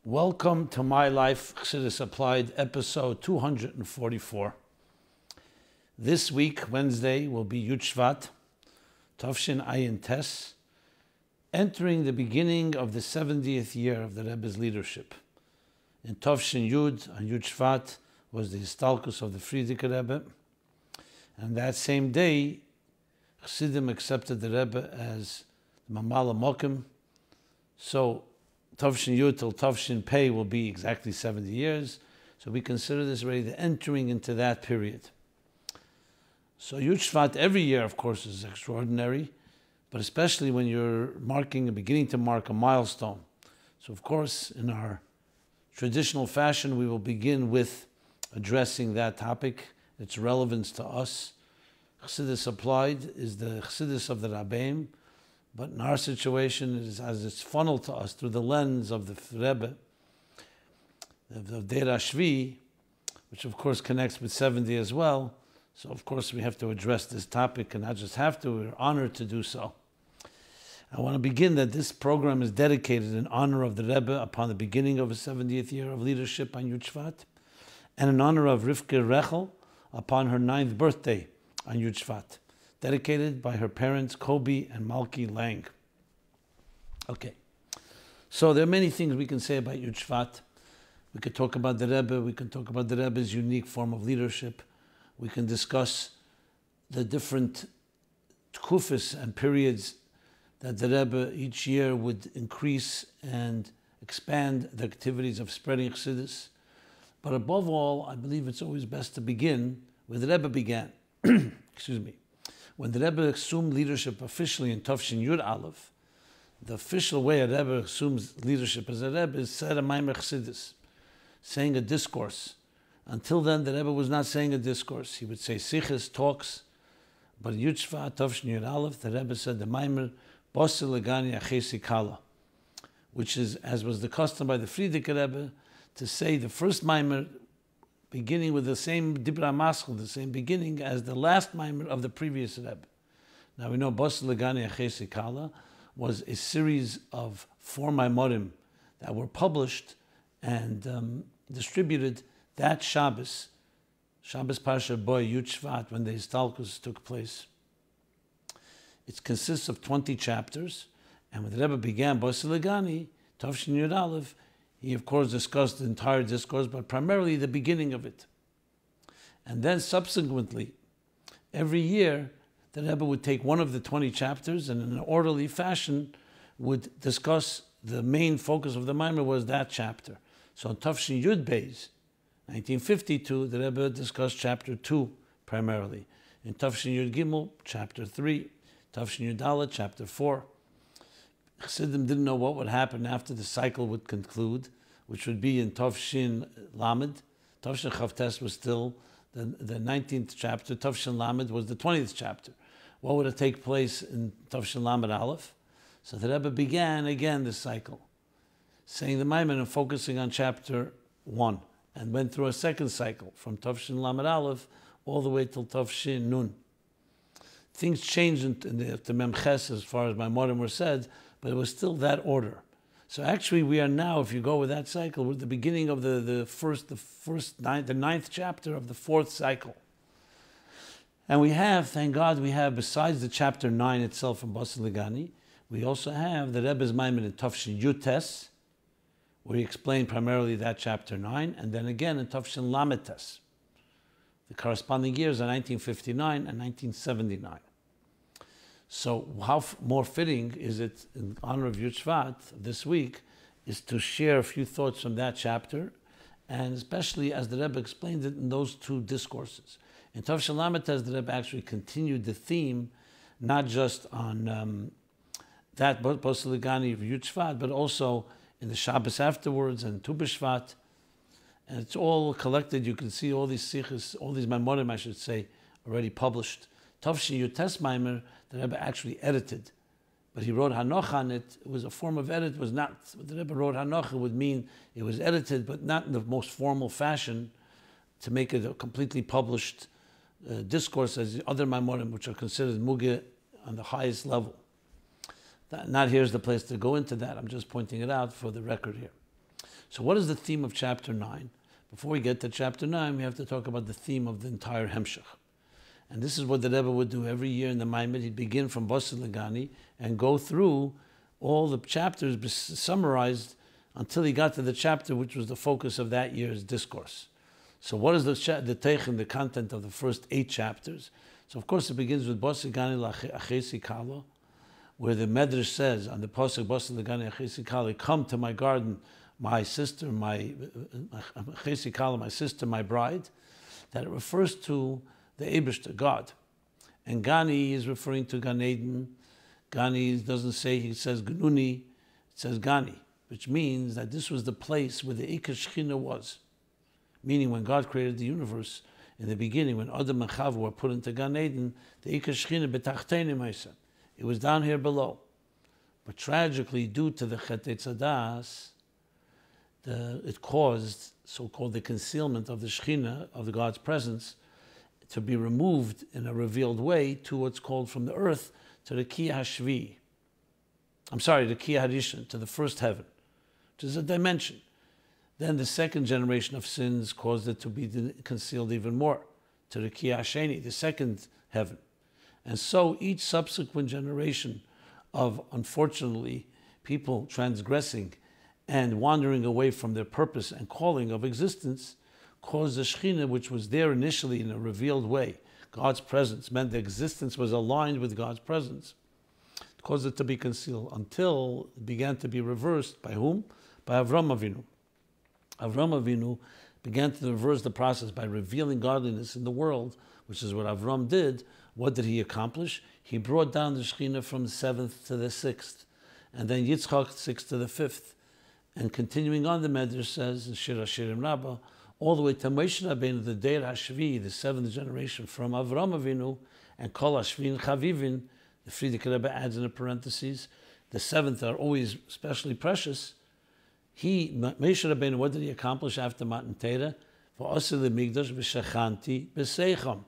Welcome to My Life Chassidus Applied, episode 244. This week, Wednesday, will be Yud Shevat, Tavshin Ayin Tes, entering the beginning of the 70th year of the Rebbe's leadership. In Tavshin Yud, on Yud Shevat, was the histalkus of the Frierdiker Rebbe, and that same day, Chassidim accepted the Rebbe as Mamala Mokim. So Tavshin Yud till Tavshin Pei will be exactly 70 years. So we consider this already the entering into that period. So Yud Shevat every year, of course, is extraordinary, but especially when you're beginning to mark a milestone. So of course, in our traditional fashion, we will begin with addressing that topic, its relevance to us. Chassidus Applied is the Chassidus of the Rabbeim, but in our situation, it is as it's funneled to us through the lens of the Rebbe, of Deir Shvi, which of course connects with 70 as well. So of course we have to address this topic, and not just have to, we're honored to do so. I want to begin that this program is dedicated in honor of the Rebbe upon the beginning of his 70th year of leadership on Yud Shevat, and in honor of Rivka Rechel upon her 9th birthday on Yud Shevat, dedicated by her parents, Kobe and Malki Lang. Okay, so there are many things we can say about Yud Shevat. We could talk about the Rebbe, we can talk about the Rebbe's unique form of leadership. We can discuss the different tkufis and periods that the Rebbe each year would increase and expand the activities of spreading Chassidus. But above all, I believe it's always best to begin where the Rebbe began. Excuse me. When the Rebbe assumed leadership officially in Tavshin Yud Aleph, the official way a Rebbe assumes leadership as a Rebbe is said a Maimer Chassidus, saying a discourse. Until then, the Rebbe was not saying a discourse. He would say siches, talks, but Yud Shevat, Tavshin Yud Aleph, the Rebbe said the Maimer Basi legani achesi kala, which is, as was the custom by the Frierdiker Rebbe, to say the first Maimer beginning with the same Dibra Maschel, the same beginning as the last Maimer of the previous Rebbe. Now we know Basi legani achesi kala was a series of 4 Maimorim that were published and distributed that Shabbos Parsha Boy Yud Shevat, when the histalkus took place. It consists of 20 chapters, and when the Rebbe began Basi legani, Tavshin Yud Aleph, he of course discussed the entire discourse, but primarily the beginning of it. And then subsequently, every year, the Rebbe would take one of the 20 chapters and in an orderly fashion would discuss the main focus of the Maimer was that chapter. So in Tavshin Yud Beis, 1952, the Rebbe discussed chapter 2 primarily. In Tavshin Yud Gimel, chapter 3, Tavshin Yud Dalet, chapter 4. Chassidim didn't know what would happen after the cycle would conclude, which would be in Tavshin Lamed. Tavshin Chavtes was still the 19th chapter. Tavshin Lamed was the 20th chapter. What would it take place in Tavshin Lamed Aleph? So the Rebbe began again the cycle, saying the Maimer and focusing on chapter 1, and went through a second cycle from Tavshin Lamed Aleph all the way till Tavshin Nun. Things changed in the Memches as far as Maimorim were said, but it was still that order. So actually we are now, if you go with that cycle, we're at the beginning of the ninth chapter of the 4th cycle. And we have, thank God, besides the chapter 9 itself from Basi legani, we also have the Rebbe's Maimer in Tavshin Yud Tes, where he explained primarily that chapter 9, and then again in Tavshin Lamed Tes. The corresponding years are 1959 and 1979. So how more fitting is it, in honor of Yud Shevat this week, is to share a few thoughts from that chapter, and especially as the Rebbe explained it in those 2 discourses. In Tavshin Lamed Tes, the Rebbe actually continued the theme, not just on that Basi legani of Yud Shevat, but also in the Shabbos afterwards and Tu B'Shvat. And it's all collected. You can see all these siches, all these Maimorim, I should say, already published. Tavshin Yud Tes Maimer, the Rebbe actually edited, but he wrote Hanoch on it. It was a form of edit. It was not, the Rebbe wrote Hanoch, it would mean it was edited, but not in the most formal fashion to make it a completely published discourse as the other Maimorim, which are considered Mugeh on the highest level. Not here's the place to go into that. I'm just pointing it out for the record here. So what is the theme of chapter 9? Before we get to chapter 9, we have to talk about the theme of the entire Hemshech. And this is what the Rebbe would do every year in the Maimed. He'd begin from Basi Legani and go through all the chapters summarized until he got to the chapter which was the focus of that year's discourse. So what is the teich and the content of the first 8 chapters? So of course it begins with Basi Legani Achesi Kalo, where the Medrash says on the Pasuk Basi Legani Achesi Kalo, come to my garden, my sister, my Achesi Kalo, my sister, my bride, that it refers to the Eibishter, God. And Gani is referring to Gan Eden. Gani doesn't say, he says Gnuni, it says Gani, which means that this was the place where the Ikar Shechina was. Meaning when God created the universe, in the beginning, when Adam and Chava were put into Gan Eden, the Ikar Shechina betachtenim Eisa. It was down here below. But tragically, due to the Chet Eitzadas, it caused so-called the concealment of the Shechina, of the God's presence, to be removed in a revealed way to what's called from the earth to the Ki HaShvi. The Ki HaRishon, to the first heaven, which is a dimension. Then the second generation of sins caused it to be concealed even more, to the Ki HaSheni, the second heaven. And so each subsequent generation of, unfortunately, people transgressing and wandering away from their purpose and calling of existence caused the Shekhinah, which was there initially in a revealed way, God's presence, meant the existence was aligned with God's presence. It caused it to be concealed until it began to be reversed. By whom? By Avram Avinu. Avram Avinu began to reverse the process by revealing godliness in the world, which is what Avram did. What did he accomplish? He brought down the Shekhinah from the 7th to the 6th, and then Yitzchak 6th to the 5th. And continuing on, the Medrash says in Shir HaShirim Rabbah, all the way to Moshe Rabbeinu, the Deir HaShvi, the 7th generation from Avram Avinu, and Kol HaShvin Chavivin, the Frierdiker Rebbe adds in a parentheses, the 7th are always especially precious. Moshe Rabbeinu, what did he accomplish after Matan Torah? V'aseh leMikdash v'shachanti b'seicham.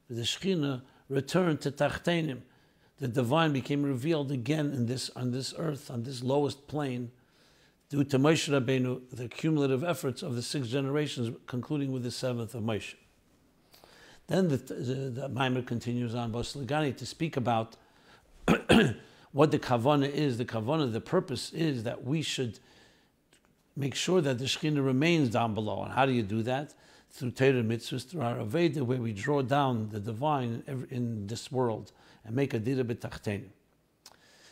The Shekhinah returned to Tachtenim. The divine became revealed again on this earth, on this lowest plane, due to Moshe Rabbeinu, the cumulative efforts of the 6 generations, concluding with the 7th of Moshe. Then the Maimer continues on Basi Legani to speak about what the kavanah is. The kavanah, the purpose is that we should make sure that the Shekhinah remains down below. And how do you do that? Through Torah mitzvahs, through our Aveda, where we draw down the divine in this world and make a dira b'tachtenim.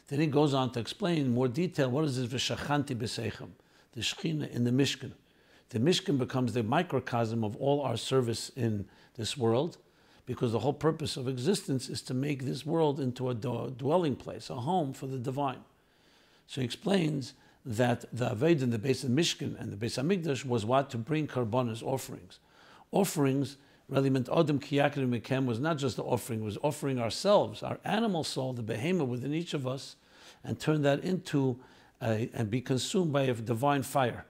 Then he goes on to explain in more detail what is this v'shachanti b'seichem, the Shekhinah in the Mishkan. The Mishkan becomes the microcosm of all our service in this world, because the whole purpose of existence is to make this world into a dwelling place, a home for the divine. So he explains that the Aved in the base of Mishkan and the base of Mikdash was what? To bring karbonos, offerings. Offerings really meant Adam Kiyakrim Mekem was not just the offering, it was offering ourselves, our animal soul, the behemoth within each of us, and turn that into and be consumed by a divine fire.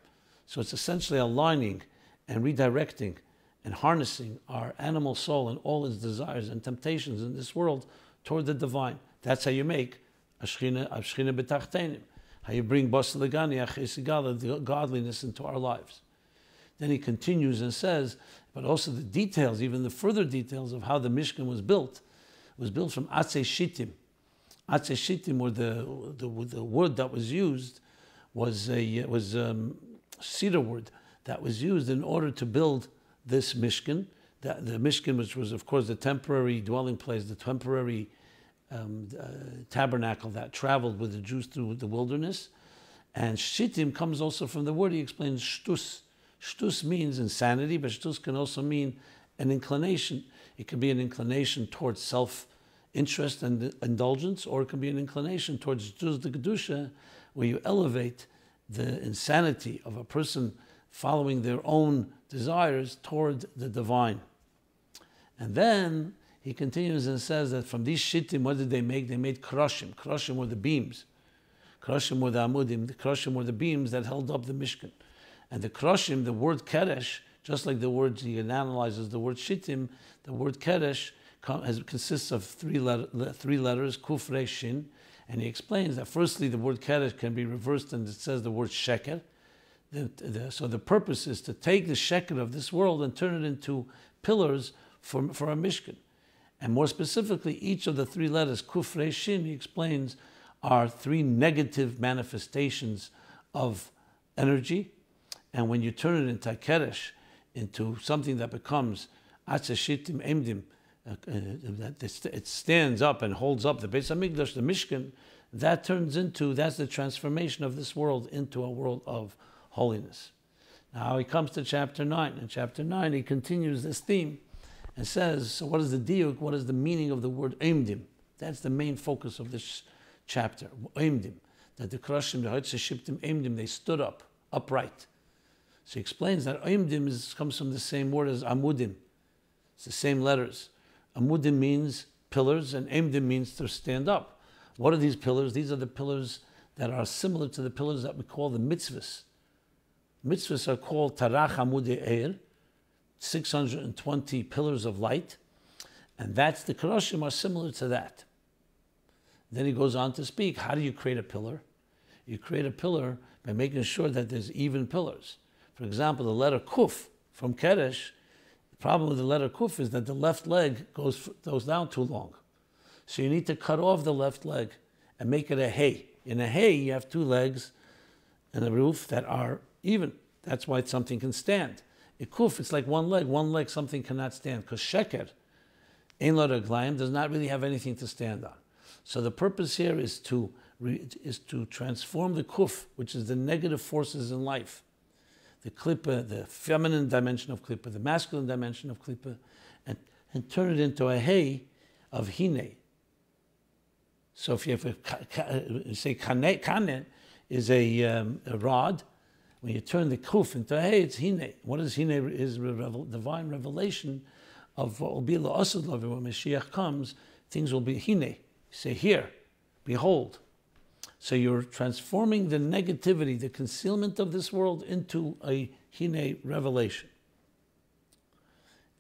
So it's essentially aligning and redirecting and harnessing our animal soul and all its desires and temptations in this world toward the divine. That's how you make a Shechina b'tachtenim. How you bring Basi Legani, the godliness into our lives. Then he continues and says, but also the details, even the further details of how the Mishkan was built from Atzei Shittim. Atzei Shittim, where the wood that was used was cedar wood that was used in order to build this Mishkan. The Mishkan, which was of course the temporary dwelling place, the temporary tabernacle that traveled with the Jews through the wilderness. And Shittim comes also from the word, he explains, shtus. Shtus means insanity, but shtus can also mean an inclination. It can be an inclination towards self-interest and indulgence, or it can be an inclination towards shtus the kedusha, where you elevate the insanity of a person following their own desires toward the divine. And then he continues and says that from these shittim, what did they make? They made kroshim. Kroshim were the beams. Kroshim were the amudim. The kroshim were the beams that held up the Mishkan. And the kroshim, the word keresh, just like the word he analyzes the word shittim, the word keresh consists of three letters, kuf re shin. And he explains that firstly the word keresh can be reversed and it says the word sheker. So the purpose is to take the sheker of this world and turn it into pillars for a mishkan. And more specifically, each of the three letters, Kuf Resh Shin, he explains, are three negative manifestations of energy. And when you turn it into keresh, into something that becomes atzashitim emdim, that it stands up and holds up the Beis Hamikdash, the Mishkan, that's the transformation of this world into a world of holiness. Now he comes to chapter 9. In chapter 9, he continues this theme and says, so what is the diuk? What is the meaning of the word emdim? That's the main focus of this chapter, emdim. That the Kroshim, the Hertzaliya, emdim, they stood up, upright. So he explains that emdim comes from the same word as amudim. It's the same letters. Amudim means pillars, and emdim means to stand up. What are these pillars? These are the pillars that are similar to the pillars that we call the mitzvahs. Mitzvahs are called tarach amudei eir, 620 pillars of light, and that's the Kroshim are similar to that. Then he goes on to speak, how do you create a pillar? You create a pillar by making sure that there's even pillars. For example, the letter Kuf from Keresh, the problem with the letter Kuf is that the left leg goes down too long. So you need to cut off the left leg and make it a hay. In a hay, you have two legs and a roof that are even. That's why something can stand. A Kuf, it's like one leg something cannot stand, because sheker, ein lo reglayim, does not really have anything to stand on. So the purpose here is to transform the Kuf, which is the negative forces in life, the klippa, the feminine dimension of klippa, the masculine dimension of klippa, and turn it into a hay of hine. So if you have say kanen is a rod, when you turn the kuf into a hay, it's hine. What is hine? Is divine revelation of what will be la'asad lavi. When Mashiach comes, things will be hine. You say, here, behold. So you're transforming the negativity, the concealment of this world, into a hine revelation.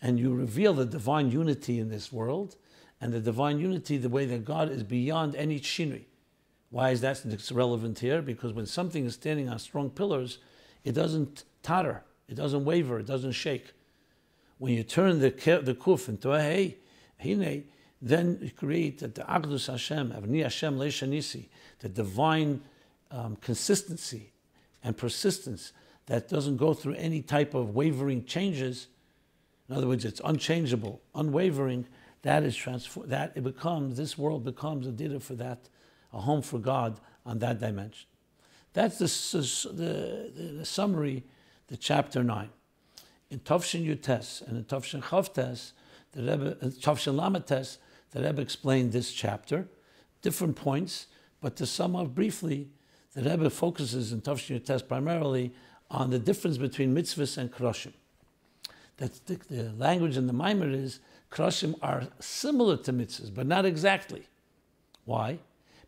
And you reveal the divine unity in this world, and the divine unity, the way that God is beyond any shinui. Why is that relevant here? Because when something is standing on strong pillars, it doesn't totter, it doesn't waver, it doesn't shake. When you turn the kuf into a hey, hine, then you create the Agdus Hashem, Avni Hashem Leishanisi, the divine consistency and persistence that doesn't go through any type of wavering changes. In other words, it's unchangeable, unwavering. That is transformed. This world becomes a dita for that, a home for God on that dimension. That's the summary, the chapter 9. In Tafshin Yutes and in Tafshin Chavtes, the Rebbe, Tafshin Lamates, the Rebbe explained this chapter, different points, but to sum up briefly, the Rebbe focuses in Tafshin Yutes primarily on the difference between mitzvahs and kroshim. That the language in the Maimer is kroshim are similar to mitzvahs, but not exactly. Why?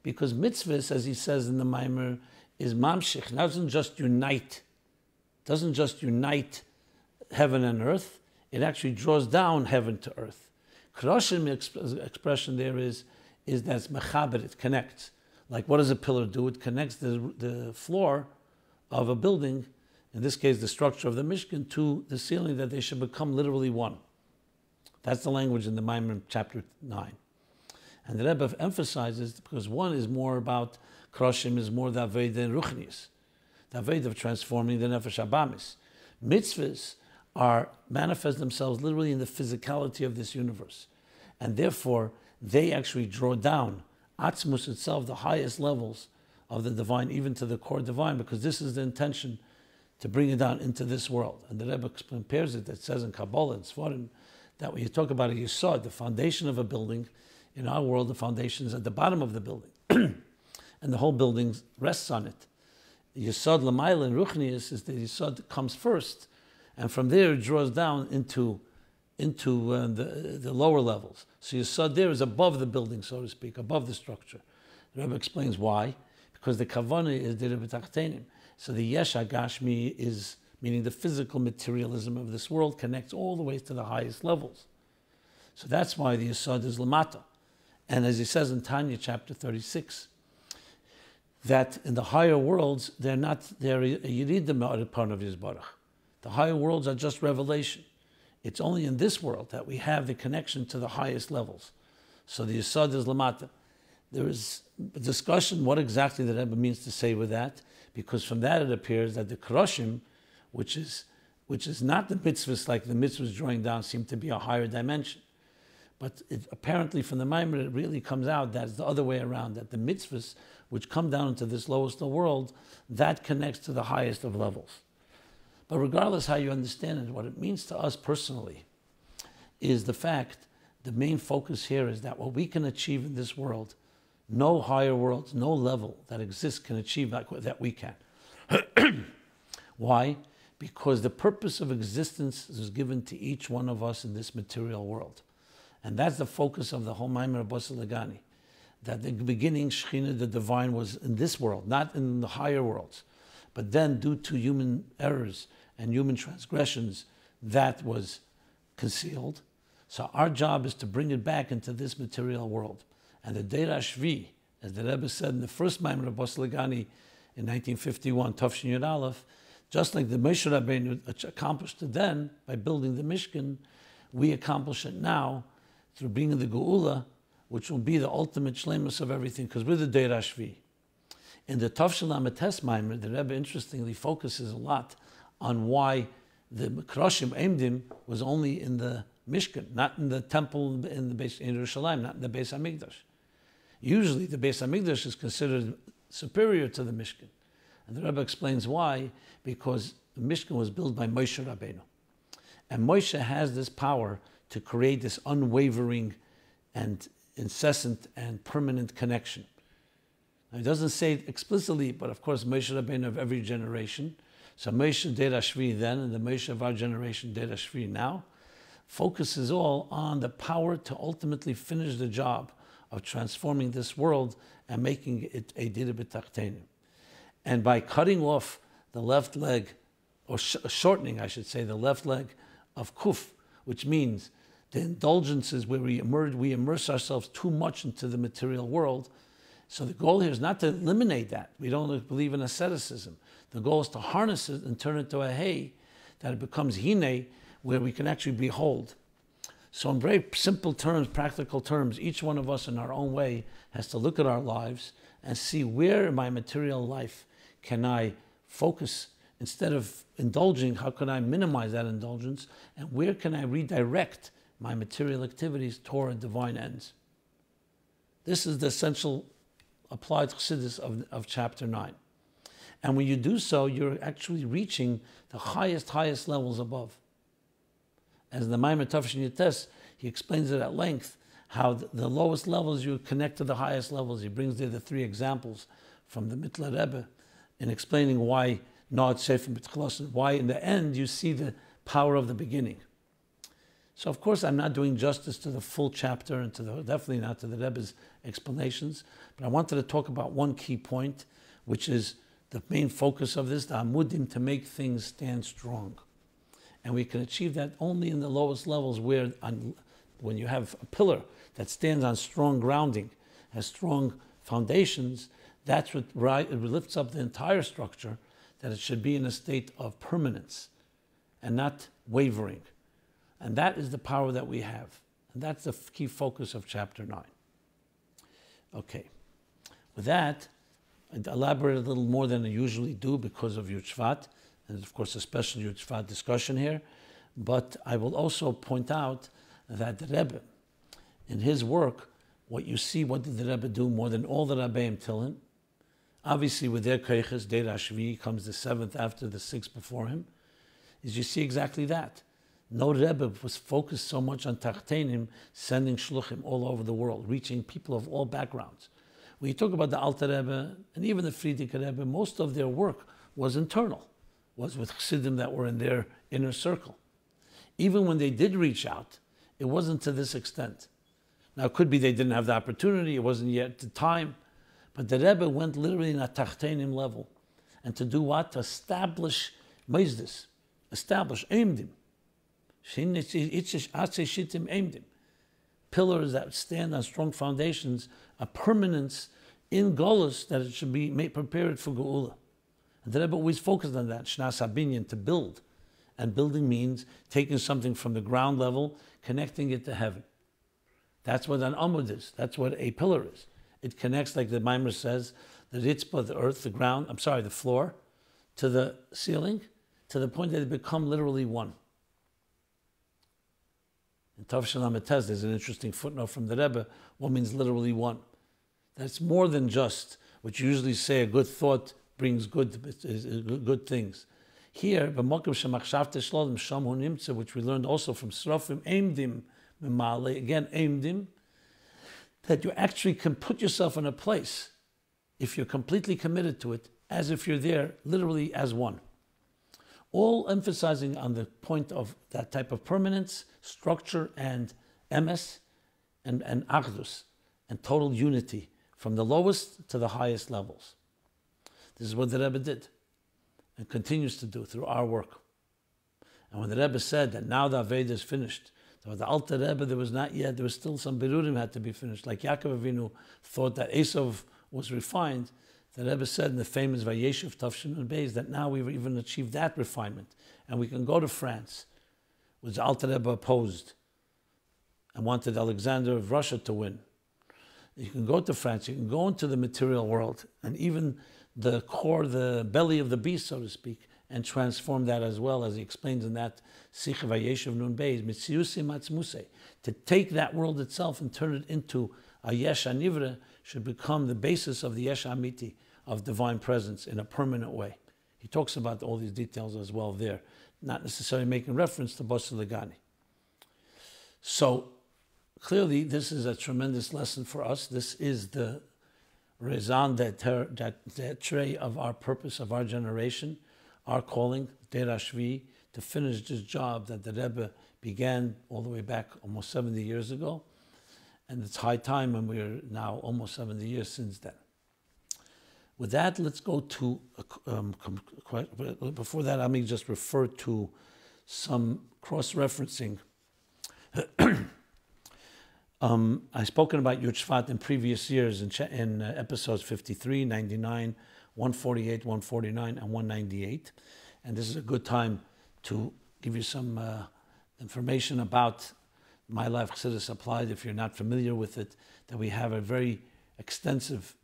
Because mitzvahs, as he says in the Maimer, is mamshich, doesn't just unite heaven and earth, it actually draws down heaven to earth. Kroshim expression there is that's mechaber, it connects. Like what does a pillar do? It connects the floor of a building, in this case the structure of the Mishkan, to the ceiling, that they should become literally one. That's the language in the Maimon chapter 9. And the Rebbe emphasizes, because one is more about, Kroshim is more the Aved and Ruchnis, the Aved of transforming the Nefesh Abamis. Mitzvahs manifest themselves literally in the physicality of this universe. And therefore, they actually draw down Atzmus itself, the highest levels of the divine, even to the core divine, because this is the intention, to bring it down into this world. And the Rebbe compares it, that says in Kabbalah and Sfarim, that when you talk about a yesod, the foundation of a building, in our world the foundation is at the bottom of the building. And the whole building rests on it. The yesod l'mayla and ruchnius is the yesod that comes first, and from there it draws down into the lower levels. So yesod there is above the building, so to speak, above the structure. The Rebbe explains why. Because the kavanah is the rebetachtenim. So the yesh agashmi is, meaning the physical materialism of this world, connects all the way to the highest levels. So that's why the yesod is lamata. And as he says in Tanya chapter 36, that in the higher worlds, they're Yeridim part of Yisbarach. The higher worlds are just revelation. It's only in this world that we have the connection to the highest levels. So the Yisod is Lamata. There is a discussion what exactly the Rebbe means to say with that, because from that it appears that the Kroshim, which is not the mitzvahs like the mitzvahs drawing down, seem to be a higher dimension. But apparently from the Maimer it really comes out that it's the other way around, that the mitzvahs which come down into this lowest of world, that connects to the highest of levels. But regardless how you understand it, what it means to us personally is the fact, the main focus here is that what we can achieve in this world, no higher worlds, no level that exists can achieve that we can. Why? Because the purpose of existence is given to each one of us in this material world. And that's the focus of the whole Maimer of Basi Lagani. That the beginning, Shekhinah, the divine, was in this world, not in the higher worlds. But then, due to human errors and human transgressions, that was concealed. So our job is to bring it back into this material world. And the Deir Shvi, as the Rebbe said in the first Maimer of Basi Lagani in 1951, Tafshin Yud Aleph, just like the Moshe Rabbeinu accomplished it then by building the Mishkan, we accomplish it now through bringing the Geula, which will be the ultimate shleimus of everything, because we're the Deir Shvi. In the Tafshin Lametes Maimer, the Rebbe interestingly focuses a lot on why the Kroshim Eimdim was only in the Mishkan, not in the temple in the Beis in Yerushalayim, not in the Beis Hamikdash. Usually the Beis Hamikdash is considered superior to the Mishkan. And the Rebbe explains why, because the Mishkan was built by Moshe Rabbeinu. And Moshe has this power to create this unwavering and incessant and permanent connection. Now, he doesn't say it explicitly, but of course Moshe Rabbeinu of every generation. So Moshe Deir Shvi then, and the Moshe of our generation, Deir Shvi now, focuses all on the power to ultimately finish the job of transforming this world and making it a Dira B'Tachtenim. And by cutting off the left leg, or shortening, I should say, the left leg of Kuf, which means the indulgences where we immerse ourselves too much into the material world. So the goal here is not to eliminate that. We don't believe in asceticism. The goal is to harness it and turn it to a hay, that it becomes hine, where we can actually behold. So in very simple terms, practical terms, each one of us in our own way has to look at our lives and see where in my material life can I focus. Instead of indulging, how can I minimize that indulgence? And where can I redirect my material activities toward divine ends? This is the essential applied Chassidus of chapter 9. And when you do so, you're actually reaching the highest levels above. As the Maimer Tafshin Yates, he explains it at length, how the lowest levels you connect to the highest levels. He brings there the three examples from the Mitler Rebbe in explaining why why in the end you see the power of the beginning. So of course I'm not doing justice to the full chapter and definitely not to the Rebbe's explanations, but I wanted to talk about one key point, which is the main focus of this, the Amudim, to make things stand strong. And we can achieve that only in the lowest levels where when you have a pillar that stands on strong grounding, has strong foundations, that's what it lifts up the entire structure, that it should be in a state of permanence and not wavering. And that is the power that we have. And that's the key focus of chapter 9. Okay. With that, I'd elaborate a little more than I usually do because of Yud Shevat, and of course a special Yud Shevat discussion here. But I will also point out that the Rebbe, in his work, what you see, what did the Rebbe do more than all the Rabbeim till him? Obviously with their Keiches, Deir Shvi comes the 7th after the 6th before him, is you see exactly that. No Rebbe was focused so much on Tachtenim, sending Shluchim all over the world, reaching people of all backgrounds. When you talk about the Alter Rebbe and even the Frierdiker Rebbe, most of their work was internal, was with Chassidim that were in their inner circle. Even when they did reach out, it wasn't to this extent. Now it could be they didn't have the opportunity, it wasn't yet the time, but the Rebbe went literally in a Tachtenim level. And to do what? To establish Meizdis, establish Eimdim. Pillars that stand on strong foundations, a permanence in Golus, that it should be prepared for Geula. And the Rebbe always focused on that, Shnas HaBinyan, to build. And building means taking something from the ground level, connecting it to heaven. That's what an amud is. That's what a pillar is. It connects, like the Maimer says, the ritzpah, the earth, the floor, to the ceiling, to the point that they become literally one. In Tov Shalom Etez, there's an interesting footnote from the Rebbe. What means literally one? That's more than just what you usually say, a good thought brings good things. Here, which we learned also from Srofim, Eimdim, again, Eimdim, that you actually can put yourself in a place, if you're completely committed to it, as if you're there, literally as one. All emphasizing on the point of that type of permanence, structure, and emes, and achdus, and total unity, from the lowest to the highest levels. This is what the Rebbe did, and continues to do through our work. And when the Rebbe said that now the Aveda is finished, so the Alter Rebbe, there was still some Berurim had to be finished. Like Yaakov Avinu thought that Esav was refined, the Rebbe said in the famous Vayeshev Tafshin and Beis that now we've even achieved that refinement, and we can go to France, which the Alter Rebbe opposed and wanted Alexander of Russia to win. You can go to France, you can go into the material world, and even the core, the belly of the beast, so to speak, and transform that as well, as he explains in that Sikh Vayeshev Nun Beis, Mitziyusi Matzmuse, to take that world itself and turn it into a Yesh HaNivra, should become the basis of the Yesh HaAmiti, of divine presence in a permanent way. He talks about all these details as well there, not necessarily making reference to Basi Legani. So, clearly, this is a tremendous lesson for us. This is the raison d'etre of our purpose, of our generation, our calling, Derashvi, to finish this job that the Rebbe began all the way back almost 70 years ago. And it's high time, and we're now almost 70 years since then. With that, let's go to, before that, let me just refer to some cross-referencing. I've spoken about Yud Shevat in previous years in episodes 53, 99, 148, 149, and 198. And this is a good time to give you some information about My Life Chassidus Applied, if you're not familiar with it, that we have a very extensive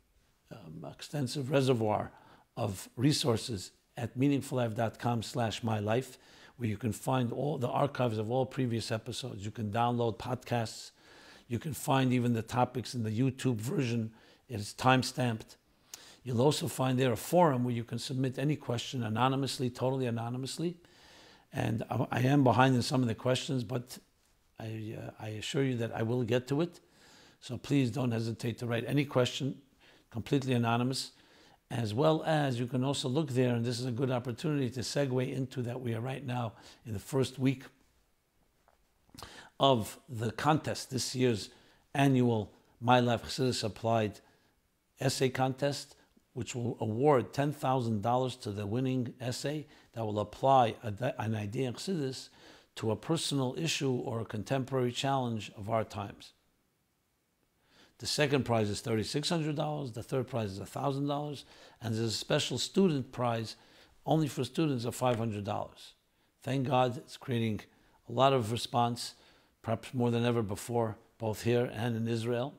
reservoir of resources at meaningfullife.com/mylife, where you can find all the archives of all previous episodes. You can download podcasts. You can find even the topics in the YouTube version. It is time-stamped. You'll also find there a forum where you can submit any question anonymously, totally anonymously. And I am behind in some of the questions, but I assure you that I will get to it. So please don't hesitate to write any question, completely anonymous, as well as you can also look there, and this is a good opportunity to segue into that. We are right now in the first week of the contest, this year's annual My Life Chassidus Applied essay contest, which will award $10,000 to the winning essay that will apply an idea in Chassidus to a personal issue or a contemporary challenge of our times. The second prize is $3,600, the third prize is $1,000, and there's a special student prize only for students of $500. Thank God it's creating a lot of response, perhaps more than ever before, both here and in Israel.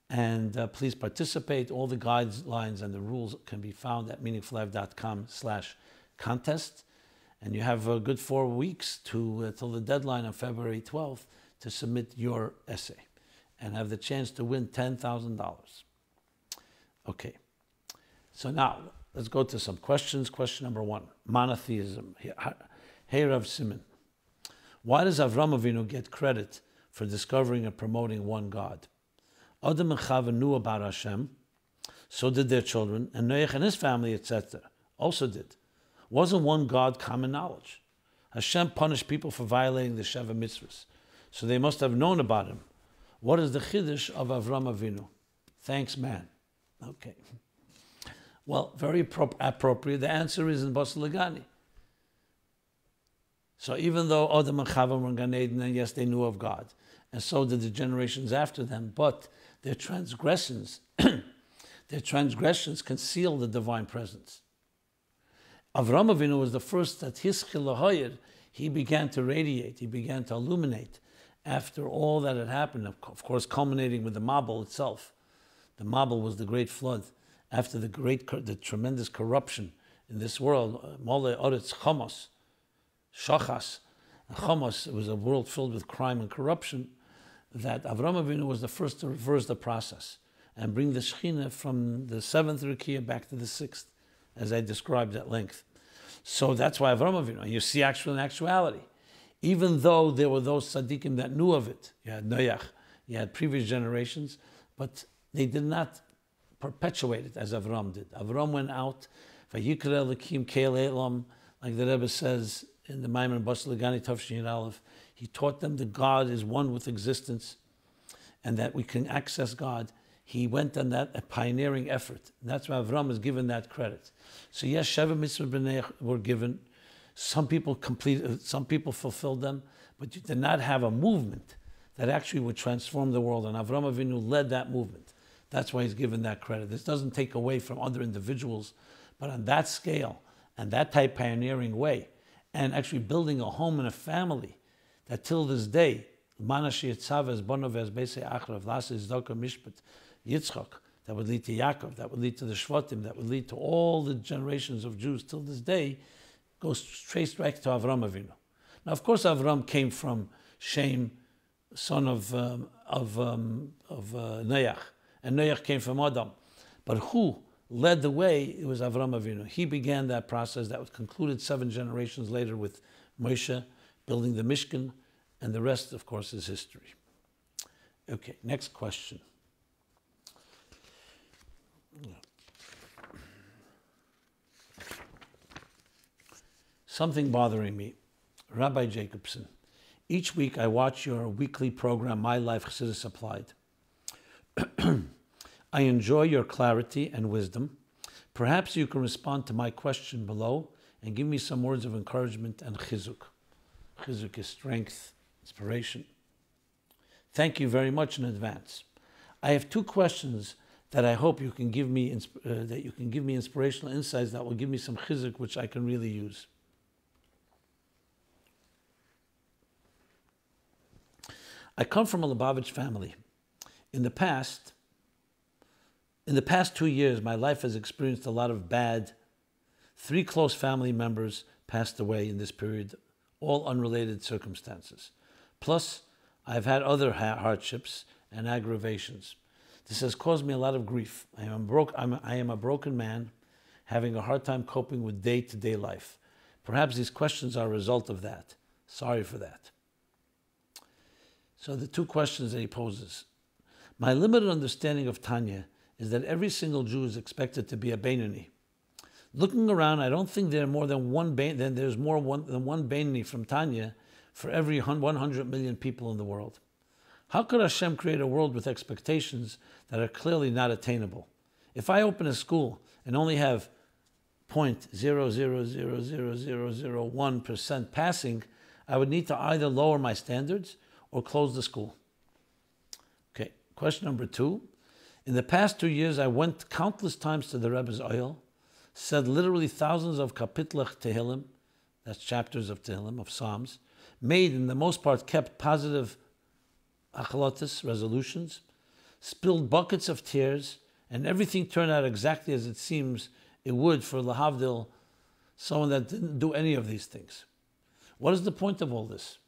And please participate. All the guidelines and the rules can be found at meaningfullife.com/contest. And you have a good 4 weeks till the deadline on February 12th to submit your essay and have the chance to win $10,000. Okay. So now, let's go to some questions. Question number 1, monotheism. Hey Rav Simon, why does Avram Avinu get credit for discovering and promoting one God? Adam and Chava knew about Hashem, so did their children, and Noach and his family, etc., also did. Wasn't one God common knowledge? Hashem punished people for violating the Sheva mitzvahs, so they must have known about him. What is the chiddush of Avram Avinu? Thanks, man. Okay. Well, very appropriate. The answer is in Basi Legani. So even though Adam and Chava were in Gan Eden, and yes, they knew of God, and so did the generations after them, but their transgressions, Their transgressions conceal the divine presence. Avram Avinu was the first that his chilahoyer, he began to radiate, he began to illuminate after all that had happened, of course culminating with the Mabul itself. The Mabul was the great flood. After the tremendous corruption in this world, Mole Oretz Chomos, Shachas, Chomos, it was a world filled with crime and corruption, that Avram Avinu was the first to reverse the process and bring the Shekhinah from the seventh Rekiah back to the sixth, as I described at length. So that's why Avram Avinu, you see in actuality, even though there were those tzaddikim that knew of it, you had Noach, you had previous generations, but they did not perpetuate it as Avram did. Avram went out, Vayikra Elokim Keil Elam, like the Rebbe says in the Maimon Basi Legani Tavshin Aleph. He taught them that God is one with existence and that we can access God. He went on that, a pioneering effort. And that's why Avram is given that credit. So yes, Sheva Mitzvah B'nei were given. Some people completed, some people fulfilled them, but you did not have a movement that actually would transform the world. And Avram Avinu led that movement. That's why he's given that credit. This doesn't take away from other individuals, but on that scale and that type pioneering way, and actually building a home and a family that till this day, Yitzchak, that would lead to Yaakov, that would lead to the Shvatim, that would lead to all the generations of Jews till this day, goes traced back to Avram Avinu. Now, of course, Avram came from Shem, son of Noach, and Noach came from Adam. But who led the way? It was Avram Avinu. He began that process that was concluded 7 generations later with Moshe building the Mishkan, and the rest, of course, is history. Okay, next question. Something bothering me. Rabbi Jacobson, each week I watch your weekly program, My Life Chassidus Applied. I enjoy your clarity and wisdom. Perhaps you can respond to my question below and give me some words of encouragement and chizuk. Chizuk is strength, inspiration. Thank you very much in advance. I have 2 questions that I hope you can give me inspirational insights that will give me some chizuk which I can really use. I come from a Lubavitch family. In the past 2 years, my life has experienced a lot of bad. 3 close family members passed away in this period, all unrelated circumstances. Plus, I've had other hardships and aggravations. This has caused me a lot of grief. I am a broken man, having a hard time coping with day-to-day life. Perhaps these questions are a result of that. Sorry for that. So the 2 questions that he poses. My limited understanding of Tanya is that every single Jew is expected to be a Benoni. Looking around, I don't think there are more than there's more than one Benoni from Tanya for every 100 million people in the world. How could Hashem create a world with expectations that are clearly not attainable? If I open a school and only have 0.000001% passing, I would need to either lower my standards or close the school. Okay, question number 2. In the past 2 years, I went countless times to the Rebbe's oil, said literally thousands of kapitlach Tehillim, that's chapters of Tehillim, of Psalms, made, in the most part, kept positive achalotis, resolutions, spilled buckets of tears, and everything turned out exactly as it seems it would for lahavdil, someone that didn't do any of these things. What is the point of all this?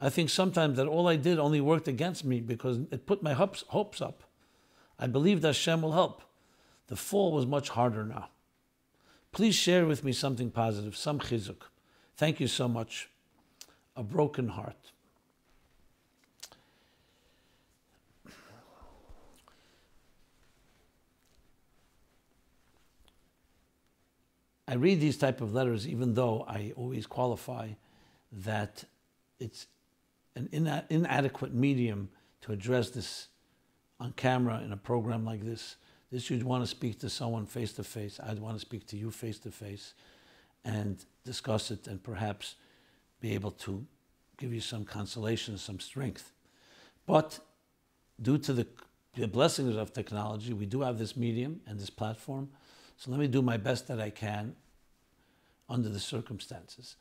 I think sometimes that all I did only worked against me because it put my hopes up. I believed Hashem will help. The fall was much harder now. Please share with me something positive, some chizuk. Thank you so much. A broken heart. I read these type of letters even though I always qualify that it's an inadequate medium to address this on camera in a program like this. This you'd want to speak to someone face to face. I'd want to speak to you face to face and discuss it and perhaps be able to give you some consolation, some strength. But due to the the blessings of technology, we do have this medium and this platform. So let me do my best that I can under the circumstances.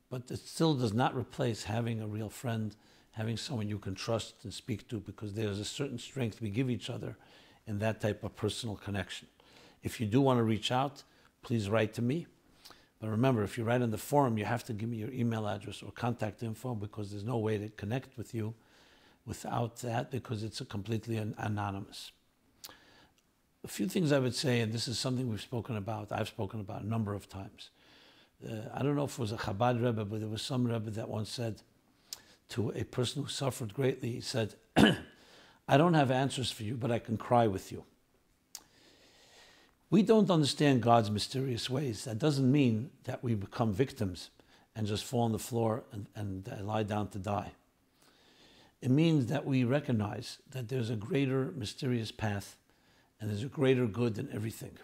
But it still does not replace having a real friend, having someone you can trust and speak to, because there's a certain strength we give each other in that type of personal connection. If you do want to reach out, please write to me. But remember, if you write on the forum, you have to give me your email address or contact info, because there's no way to connect with you without that, because it's completely anonymous. A few things I would say, and this is something I've spoken about a number of times. I don't know if it was a Chabad Rebbe, but there was some Rebbe that once said to a person who suffered greatly, he said, I don't have answers for you, but I can cry with you. We don't understand God's mysterious ways. That doesn't mean that we become victims and just fall on the floor and lie down to die. It means that we recognize that there's a greater mysterious path and there's a greater good than everything.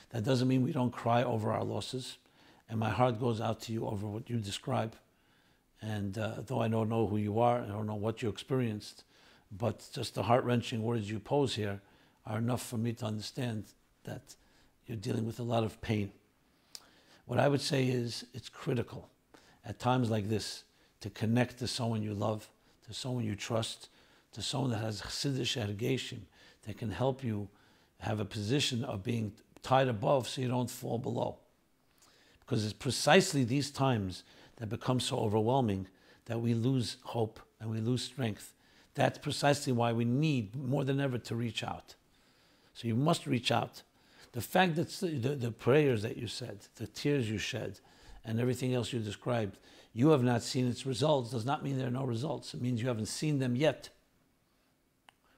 That doesn't mean we don't cry over our losses. And my heart goes out to you over what you describe. And though I don't know who you are, I don't know what you experienced, but just the heart-wrenching words you pose here are enough for me to understand that you're dealing with a lot of pain. What I would say is it's critical at times like this to connect to someone you love, to someone you trust, to someone that has Chassidic education that can help you have a position of being tied above so you don't fall below. Because it's precisely these times that become so overwhelming that we lose hope and we lose strength. That's precisely why we need more than ever to reach out. So you must reach out. The fact that the prayers that you said, the tears you shed, and everything else you described, you have not seen its results does not mean there are no results. It means you haven't seen them yet.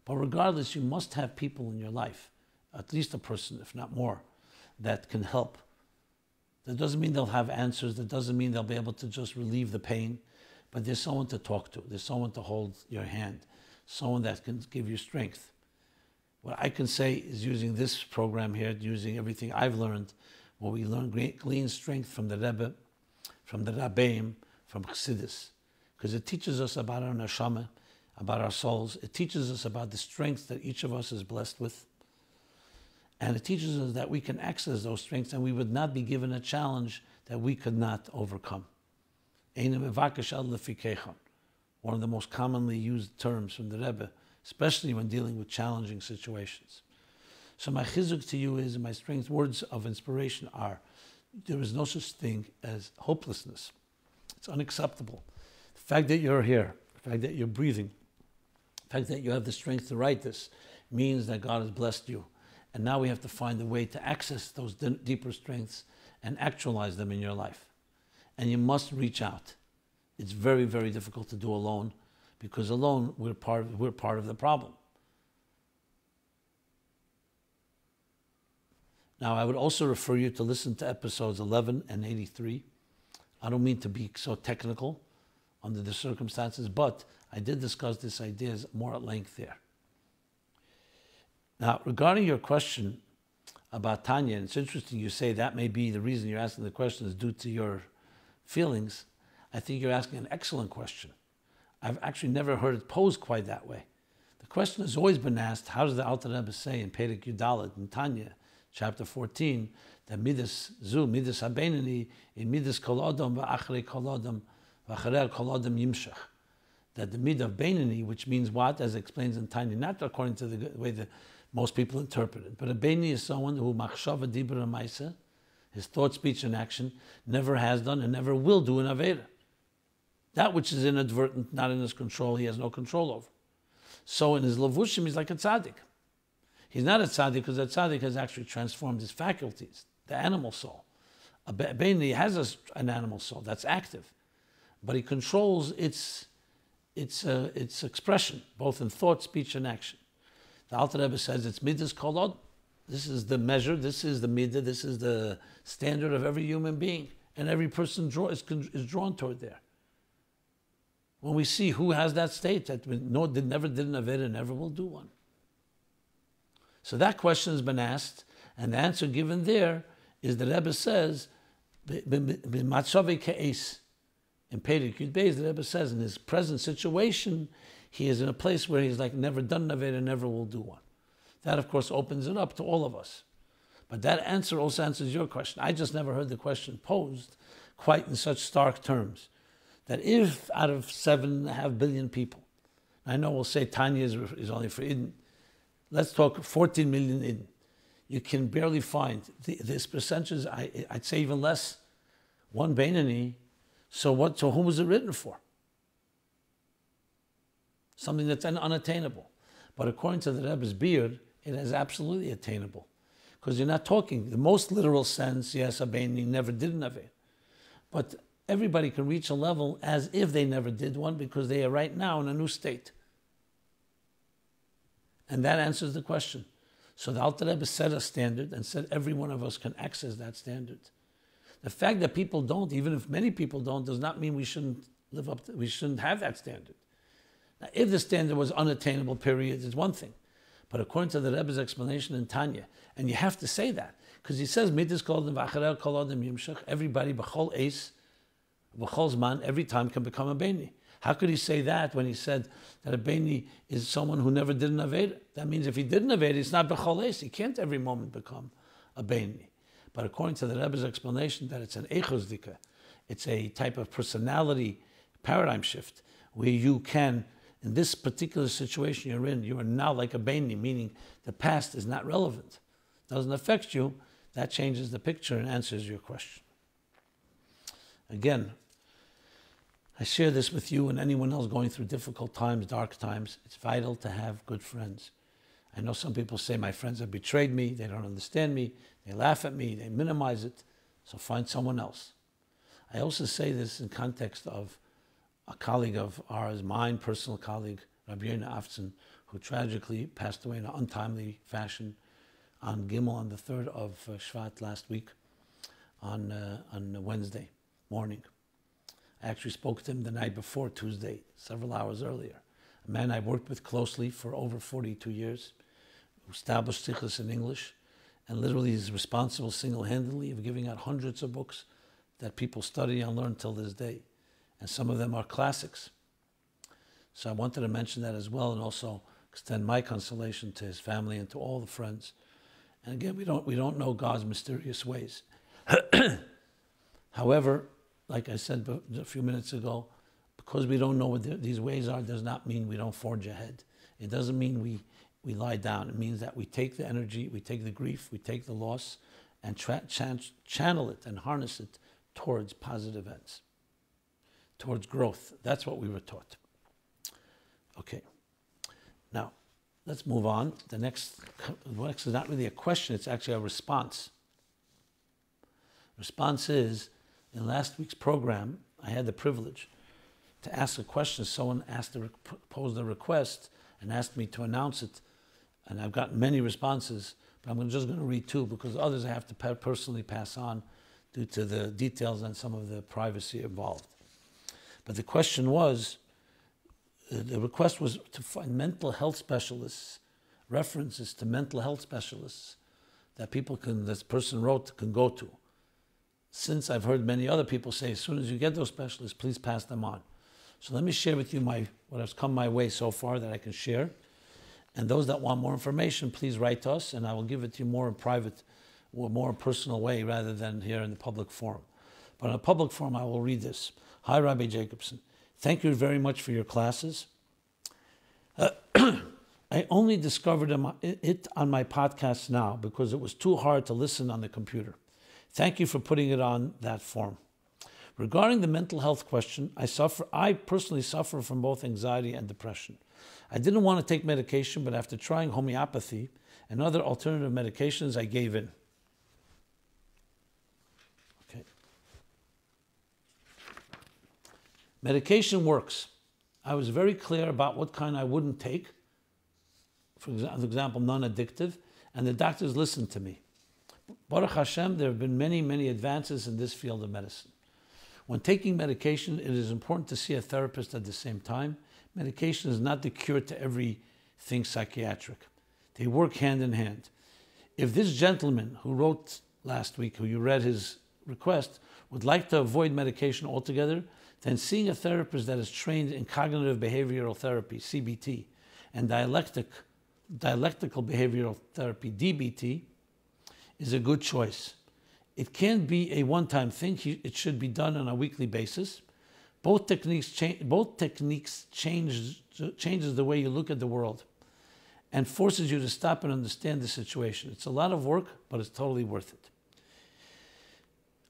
But regardless, you must have people in your life, at least a person, if not more, that can help. That doesn't mean they'll have answers. That doesn't mean they'll be able to just relieve the pain. But there's someone to talk to. There's someone to hold your hand. Someone that can give you strength. What I can say is using this program here, using everything I've learned, where we learn glean strength from the Rebbe, from the Rabbeim, from Chassidus. Because it teaches us about our neshama, about our souls. It teaches us about the strength that each of us is blessed with. And it teaches us that we can access those strengths and we would not be given a challenge that we could not overcome. One of the most commonly used terms from the Rebbe, especially when dealing with challenging situations. So my chizuk to you is, and my strength words of inspiration are, there is no such thing as hopelessness. It's unacceptable. The fact that you're here, the fact that you're breathing, the fact that you have the strength to write this means that God has blessed you. And now we have to find a way to access those deeper strengths and actualize them in your life. And you must reach out. It's very, very difficult to do alone, because alone we're part of the problem. Now, I would also refer you to listen to episodes 11 and 83. I don't mean to be so technical under the circumstances, but I did discuss these ideas more at length there. Now, regarding your question about Tanya, and it's interesting you say that may be the reason you're asking the question is due to your feelings. I think you're asking an excellent question. I've actually never heard it posed quite that way. The question has always been asked, how does the Alter Rebbe say in Perek Yudalet in Tanya, chapter 14, that midas zu, midas ha-Benoni, in midas kol odom v'achrei kol odom v'achrei kol odom yimshach. That the midah of Benoni, which means what, as it explains in Tanya, not according to the way that most people interpret it, but a Benoni is someone who machshava dibra maisa, his thought, speech, and action, never has done and never will do an Aveda. That which is inadvertent, not in his control, he has no control over. So in his levushim, he's like a tzaddik. He's not a tzaddik because a tzaddik has actually transformed his faculties, the animal soul. A Benoni has an animal soul that's active, but he controls its expression, both in thought, speech, and action. The Alter Rebbe says it's midas kol odom. This is the measure, this is the midah, this is the standard of every human being. And every person is drawn toward there. When we see who has that state, that never did an Aveda, never will do one. So that question has been asked, and the answer given there is the Rebbe says, "B'matzavei ke'es." In Perek Yud Beis, the Rebbe says, in his present situation, he is in a place where he's like never done an Aveda, never will do one. That, of course, opens it up to all of us. But that answer also answers your question. I just never heard the question posed quite in such stark terms. That if out of 7.5 billion people, I know we'll say Tanya is only for Eden, let's talk 14 million Eden. You can barely find this percentage, I'd say even less, one Benoni. So whom was it written for? Something that's unattainable. But according to the Rebbe's beard, it is absolutely attainable. Because you're not talking, the most literal sense, yes, a Benoni never did an Aved. But everybody can reach a level as if they never did one because they are right now in a new state. And that answers the question. So the Alter Rebbe set a standard and said every one of us can access that standard. The fact that people don't, even if many people don't, does not mean we shouldn't live up to, we shouldn't have that standard. Now, if the standard was unattainable, period, is one thing. But according to the Rebbe's explanation in Tanya, and you have to say that, because he says, everybody, b'chol eis, b'chol zman, every time can become a Benoni. How could he say that when he said that a Benoni is someone who never did an Aveda? That means if he did an Aveda, it's not b'chol eis. He can't every moment become a Benoni. But according to the Rebbe's explanation, that it's an echozdika, it's a type of personality paradigm shift where you can, in this particular situation you're in, you are now like a Benoni, meaning the past is not relevant, doesn't affect you. That changes the picture and answers your question. Again, I share this with you and anyone else going through difficult times, dark times. It's vital to have good friends. I know some people say my friends have betrayed me, they don't understand me, they laugh at me, they minimize it, so find someone else. I also say this in context of a colleague of ours, mine personal colleague, Rabbi Afton, who tragically passed away in an untimely fashion on Gimel on the 3rd of Shvat last week on Wednesday morning. I actually spoke to him the night before, Tuesday, several hours earlier. A man I worked with closely for over 42 years, who established sichos in English, and literally is responsible single-handedly of giving out hundreds of books that people study and learn till this day. And some of them are classics. So I wanted to mention that as well, and also extend my consolation to his family and to all the friends. And again, we don't know God's mysterious ways. However, like I said a few minutes ago, because we don't know what these ways are, does not mean we don't forge ahead. It doesn't mean we lie down. It means that we take the energy, we take the grief, we take the loss, and channel it and harness it towards positive ends, towards growth. That's what we were taught. Okay. Now, let's move on. The next is not really a question, it's actually a response. Response is, in last week's program, I had the privilege to ask a question. Someone posed a request and asked me to announce it. And I've gotten many responses, but I'm just going to read two because others I have to personally pass on due to the details and some of the privacy involved. But the question was, the request was to find mental health specialists, references to mental health specialists that this person wrote, can go to. Since I've heard many other people say, as soon as you get those specialists, please pass them on. So let me share with you what has come my way so far that I can share. And those that want more information, please write to us, and I will give it to you more in private, or more personal way rather than here in the public forum. But in a public forum, I will read this. Hi, Rabbi Jacobson. Thank you very much for your classes. I only discovered it on my podcast now because it was too hard to listen on the computer. Thank you for putting it on that form. Regarding the mental health question, I personally suffer from both anxiety and depression. I didn't want to take medication, but after trying homeopathy and other alternative medications, I gave in. Okay. Medication works. I was very clear about what kind I wouldn't take, for example, non-addictive, and the doctors listened to me. Baruch Hashem, there have been many, many advances in this field of medicine. When taking medication, it is important to see a therapist at the same time. Medication is not the cure to everything psychiatric. They work hand in hand. If this gentleman who wrote last week, who you read his request, would like to avoid medication altogether, then seeing a therapist that is trained in cognitive behavioral therapy, CBT, and dialectical behavioral therapy, DBT, is a good choice. It can't be a one-time thing. It should be done on a weekly basis. Both techniques changes the way you look at the world and forces you to stop and understand the situation. It's a lot of work, but it's totally worth it.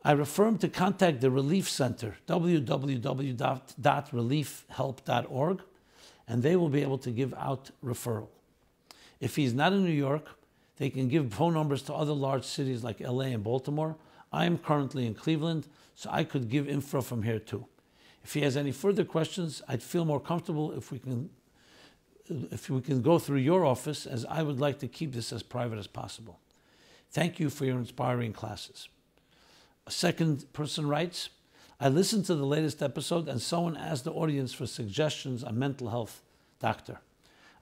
I refer him to contact the Relief Center, www.reliefhelp.org, and they will be able to give out referral. If he's not in New York, they can give phone numbers to other large cities like LA and Baltimore. I am currently in Cleveland, so I could give info from here too. If he has any further questions, I'd feel more comfortable if we can go through your office, as I would like to keep this as private as possible. Thank you for your inspiring classes. A second person writes, I listened to the latest episode and someone asked the audience for suggestions on mental health doctor.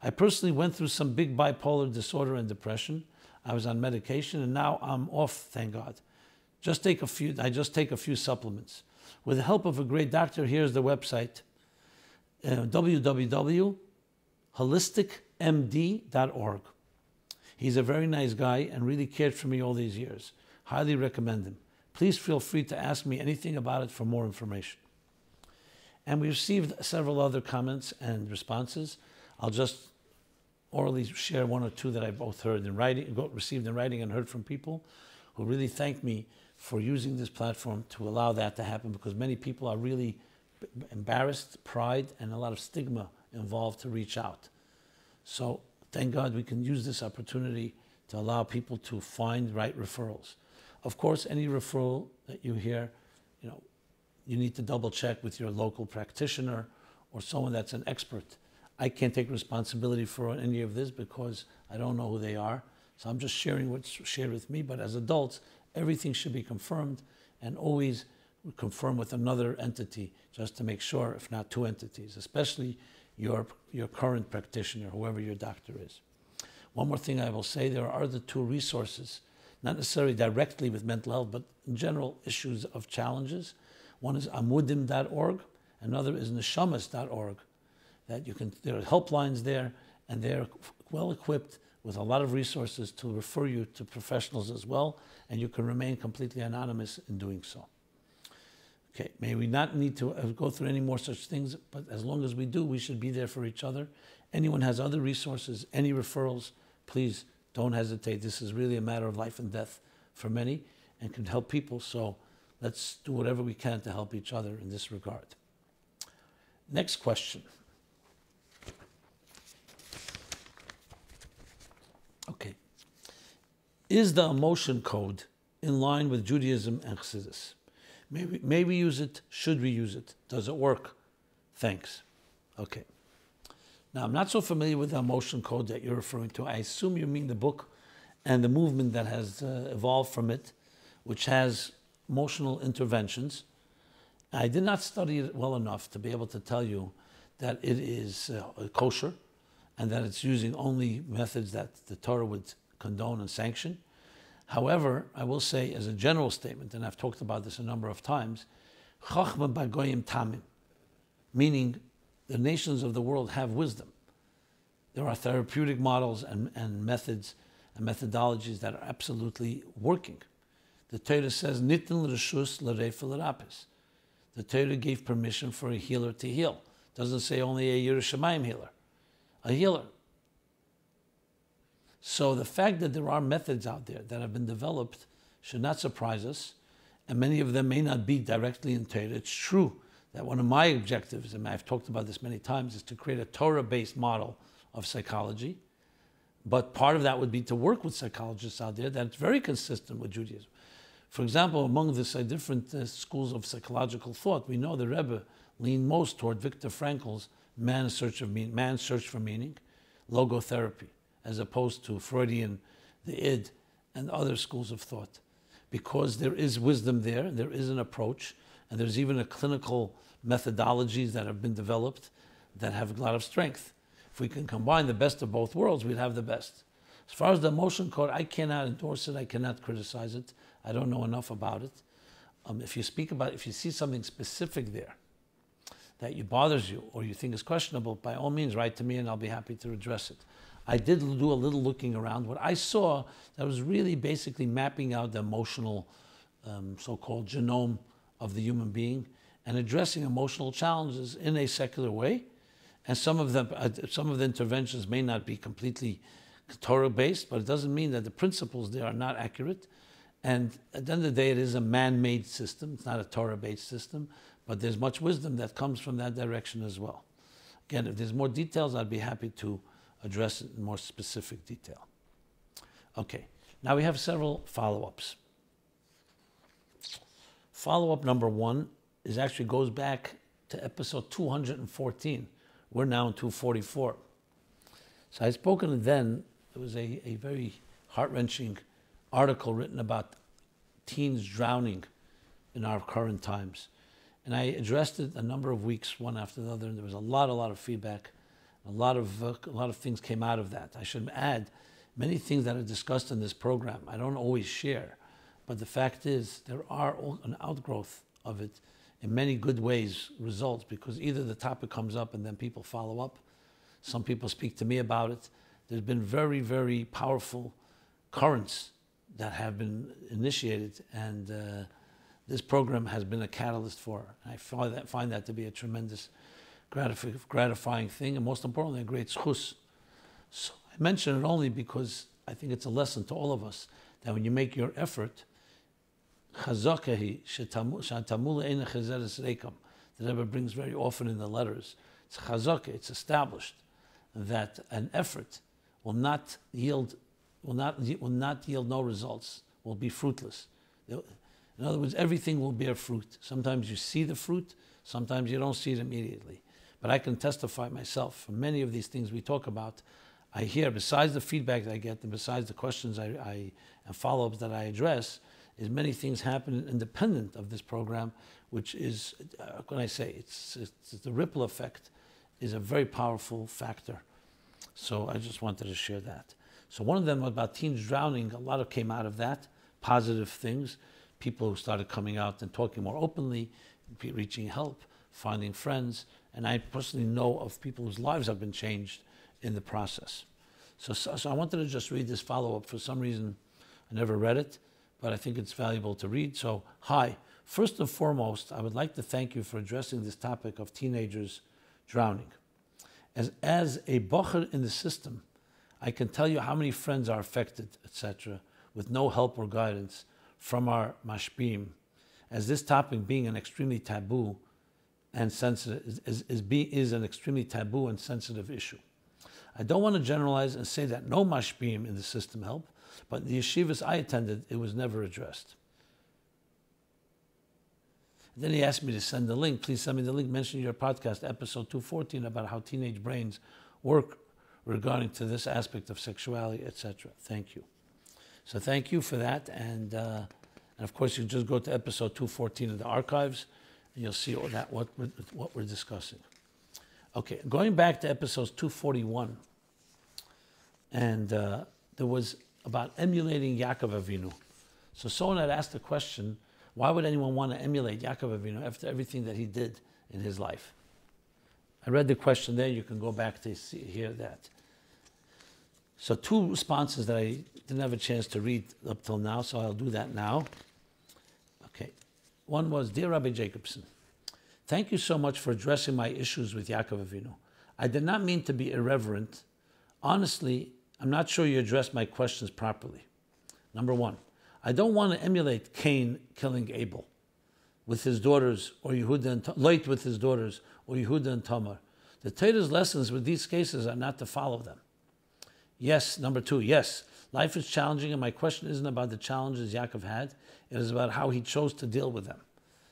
I personally went through some big bipolar disorder and depression. I was on medication and now I'm off, thank God. I just take a few supplements. With the help of a great doctor, here's the website, www.holisticmd.org. He's a very nice guy and really cared for me all these years. Highly recommend him. Please feel free to ask me anything about it for more information. And we received several other comments and responses. I'll just orally share one or two that I both heard in writing, received in writing and heard from people who really thanked me for using this platform to allow that to happen, because many people are really embarrassed, pride, and a lot of stigma involved to reach out. So thank God we can use this opportunity to allow people to find right referrals. Of course, any referral that you hear, you need to double check with your local practitioner or someone that's an expert. I can't take responsibility for any of this because I don't know who they are. So I'm just sharing what's shared with me. But as adults, everything should be confirmed, and always confirm with another entity just to make sure, if not two entities, especially your current practitioner, whoever your doctor is. One more thing I will say, there are other two resources, not necessarily directly with mental health, but in general issues of challenges. One is amudim.org, another is neshamas.org. There are helplines there, and they're well equipped with a lot of resources to refer you to professionals as well, and you can remain completely anonymous in doing so. Okay, may we not need to go through any more such things, but as long as we do, we should be there for each other. Anyone has other resources, any referrals, please don't hesitate. This is really a matter of life and death for many and can help people, so let's do whatever we can to help each other in this regard. Next question. Okay. Is the emotion code in line with Judaism and Chassidus? May we use it? Should we use it? Does it work? Thanks. Okay. Now, I'm not so familiar with the emotion code that you're referring to. I assume you mean the book and the movement that has evolved from it, which has emotional interventions. I did not study it well enough to be able to tell you that it is kosher and that it's using only methods that the Torah would condone and sanction. However, I will say as a general statement, and I've talked about this a number of times, Chachma b'goyim tamim, meaning the nations of the world have wisdom. There are therapeutic models and methods and methodologies that are absolutely working. The Torah says, Nitin l'reshus l'reif l'rapis. The Torah gave permission for a healer to heal. It doesn't say only a Yerushalayim healer, a healer. So the fact that there are methods out there that have been developed should not surprise us, and many of them may not be directly in Torah. It's true that one of my objectives, and I've talked about this many times, is to create a Torah-based model of psychology. But part of that would be to work with psychologists out there that's very consistent with Judaism. For example, among the different schools of psychological thought, we know the Rebbe leaned most toward Viktor Frankl's man's search for meaning, logotherapy, as opposed to Freudian, the id, and other schools of thought. Because there is wisdom there is an approach, and there's even a clinical methodologies that have been developed that have a lot of strength. If we can combine the best of both worlds, we'd have the best. As far as the emotion code, I cannot endorse it, I cannot criticize it. I don't know enough about it. If you see something specific there, that bothers you or you think is questionable, by all means, write to me and I'll be happy to address it. I did do a little looking around. What I saw that was really basically mapping out the emotional so-called genome of the human being and addressing emotional challenges in a secular way. And some of the interventions may not be completely Torah-based, but it doesn't mean that the principles there are not accurate. And at the end of the day, it is a man-made system. It's not a Torah-based system, but there's much wisdom that comes from that direction as well. Again, if there's more details, I'd be happy to address it in more specific detail. Okay, now we have several follow-ups. Follow-up number one actually goes back to episode 214. We're now in 244. So I had spoken then, it was a very heart-wrenching article written about teens drowning in our current times. And I addressed it a number of weeks, one after the other, and there was a lot of feedback. A lot of things came out of that. I should add, many things that are discussed in this program, I don't always share. But the fact is, there are an outgrowth of it in many good ways, results, because either the topic comes up and then people follow up. Some people speak to me about it. There's been very, very powerful currents that have been initiated, and this program has been a catalyst for it. I find that to be a tremendous gratifying thing, and most importantly, a great schus. So I mention it only because I think it's a lesson to all of us that when you make your effort, the Rebbe brings very often in the letters, it's chazaka, it's established that an effort will not yield no results, will be fruitless. In other words, everything will bear fruit. Sometimes you see the fruit, sometimes you don't see it immediately. But I can testify myself from many of these things we talk about. I hear, besides the feedback that I get and besides the questions and follow-ups that I address, is many things happen independent of this program, which is, when I say, it's the ripple effect is a very powerful factor. So I just wanted to share that. So one of them was about teens drowning. A lot of came out of that, positive things. People who started coming out and talking more openly, reaching help, finding friends. And I personally know of people whose lives have been changed in the process. So I wanted to just read this follow-up. For some reason, I never read it, but I think it's valuable to read. So, hi. First and foremost, I would like to thank you for addressing this topic of teenagers drowning. As a bocher in the system, I can tell you how many friends are affected, etc., with no help or guidance from our mashpim, as this topic being an extremely taboo and sensitive is an extremely taboo and sensitive issue. I don't want to generalize and say that no mashpim in the system help, but in the yeshivas I attended, it was never addressed. And then he asked me to send the link. Please send me the link. Mention your podcast, episode 214, about how teenage brains work regarding to this aspect of sexuality, etc. Thank you. So thank you for that. And of course, you just go to episode 214 of the archives, and you'll see what we're discussing. Okay, going back to episodes 241, and there was about emulating Yaakov Avinu. So someone had asked the question, why would anyone want to emulate Yaakov Avinu after everything that he did in his life? I read the question there. You can go back to hear that. So two responses that I didn't have a chance to read up till now, so I'll do that now. Okay. One was, Dear Rabbi Jacobson, thank you so much for addressing my issues with Yaakov Avinu. I did not mean to be irreverent. Honestly, I'm not sure you addressed my questions properly. Number one, I don't want to emulate Cain killing Abel with his daughters, or Yehuda and Lot with his daughters, or Yehuda and Tamar. The Torah's lessons with these cases are not to follow them. Yes, number two, yes, life is challenging, and my question isn't about the challenges Yaakov had. It is about how he chose to deal with them.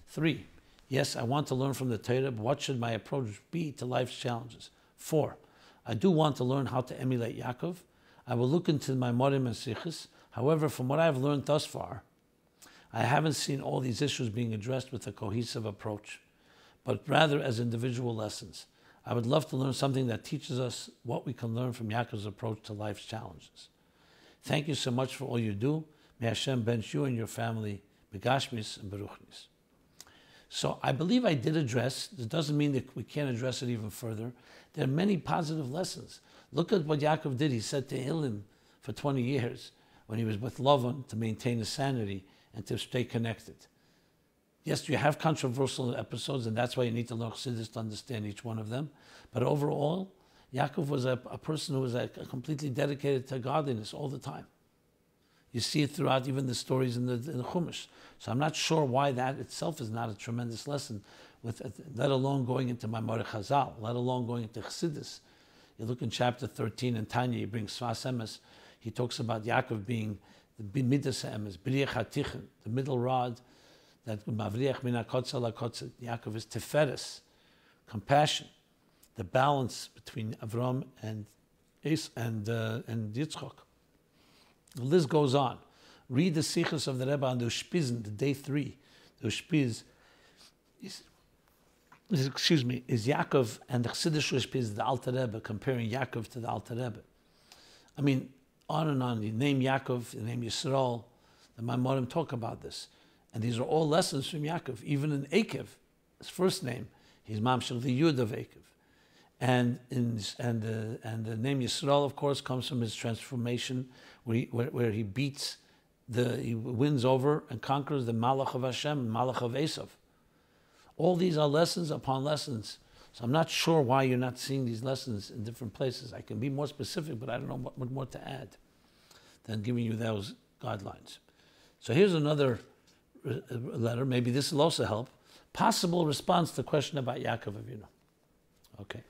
Three, yes, I want to learn from the Torah, but what should my approach be to life's challenges? Four, I do want to learn how to emulate Yaakov. I will look into my Morim and Sichos. However, from what I've learned thus far, I haven't seen all these issues being addressed with a cohesive approach, but rather as individual lessons. I would love to learn something that teaches us what we can learn from Yaakov's approach to life's challenges. Thank you so much for all you do. May Hashem bench you and your family, begashmis and beruchnis. So I believe I did address, it doesn't mean that we can't address it even further. There are many positive lessons. Look at what Yaakov did. He said to Tehillim for 20 years when he was with Lavan to maintain his sanity and to stay connected. Yes, you have controversial episodes, and that's why you need to learn Chassidus to understand each one of them. But overall, Yaakov was a person who was completely dedicated to godliness all the time. You see it throughout even the stories in the Chumash. So I'm not sure why that itself is not a tremendous lesson, let alone going into Maimorei Chazal, let alone going into Chassidus. You look in chapter 13 in Tanya, he brings Sfas Emes. He talks about Yaakov being the Midas Emes, B'riach HaTichen, the middle rod, that Mavriach Min HaKotzel HaKotzel. Yaakov is Tiferes, compassion, the balance between Avram and Yitzchak. The list goes on. Read the Sichos of the Rebbe on the Ushpizin, the day 3. The Ushpiz is Yaakov, and the Chassidic Ushpiz, the Alter Rebbe, comparing Yaakov to the Alter Rebbe. I mean, on and on. You name Yaakov, you name Yisrael. The Maimorim talk about this. And these are all lessons from Yaakov. Even in Akev, his first name, he's Mamshel the Yud of Akev. And the name Yisrael, of course, comes from his transformation, where he beats, he wins over and conquers the Malach of Hashem, Malach of Esav. All these are lessons upon lessons. So I'm not sure why you're not seeing these lessons in different places. I can be more specific, but I don't know what more to add than giving you those guidelines. So here's another letter. Maybe this will also help. Possible response to the question about Yaakov Avinu. Okay.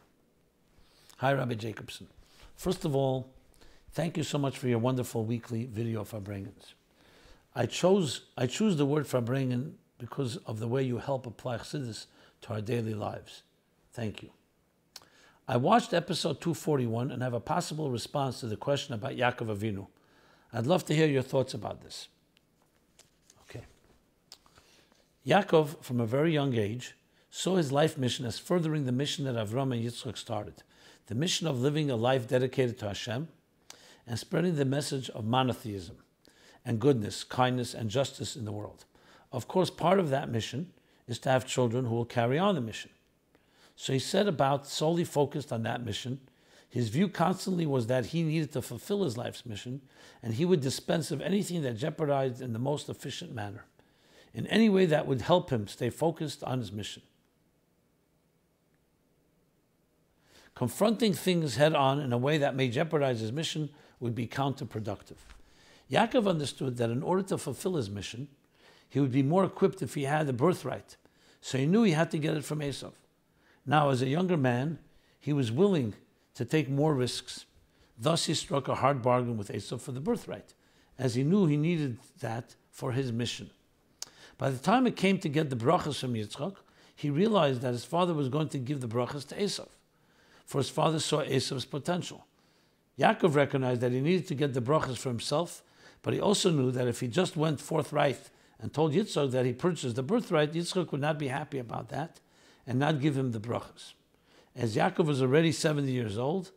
Hi, Rabbi Jacobson. First of all, thank you so much for your wonderful weekly video Farbrengens. I choose the word Farbrengen because of the way you help apply Chassidus to our daily lives. Thank you. I watched episode 241 and have a possible response to the question about Yaakov Avinu. I'd love to hear your thoughts about this. Okay. Yaakov, from a very young age, saw his life mission as furthering the mission that Avram and Yitzchak started, the mission of living a life dedicated to Hashem and spreading the message of monotheism and goodness, kindness, and justice in the world. Of course, part of that mission is to have children who will carry on the mission. So he set about solely focused on that mission. His view constantly was that he needed to fulfill his life's mission, and he would dispense of anything that jeopardized in the most efficient manner, in any way that would help him stay focused on his mission. Confronting things head-on in a way that may jeopardize his mission would be counterproductive. Yaakov understood that in order to fulfill his mission, he would be more equipped if he had the birthright, so he knew he had to get it from Esav. Now, as a younger man, he was willing to take more risks. Thus, he struck a hard bargain with Esav for the birthright, as he knew he needed that for his mission. By the time it came to get the brachas from Yitzchak, he realized that his father was going to give the brachas to Esav, for his father saw Esav's potential. Yaakov recognized that he needed to get the brachas for himself, but he also knew that if he just went forthright and told Yitzchak that he purchased the birthright, Yitzchak would not be happy about that and not give him the brachas. As Yaakov was already 70 years old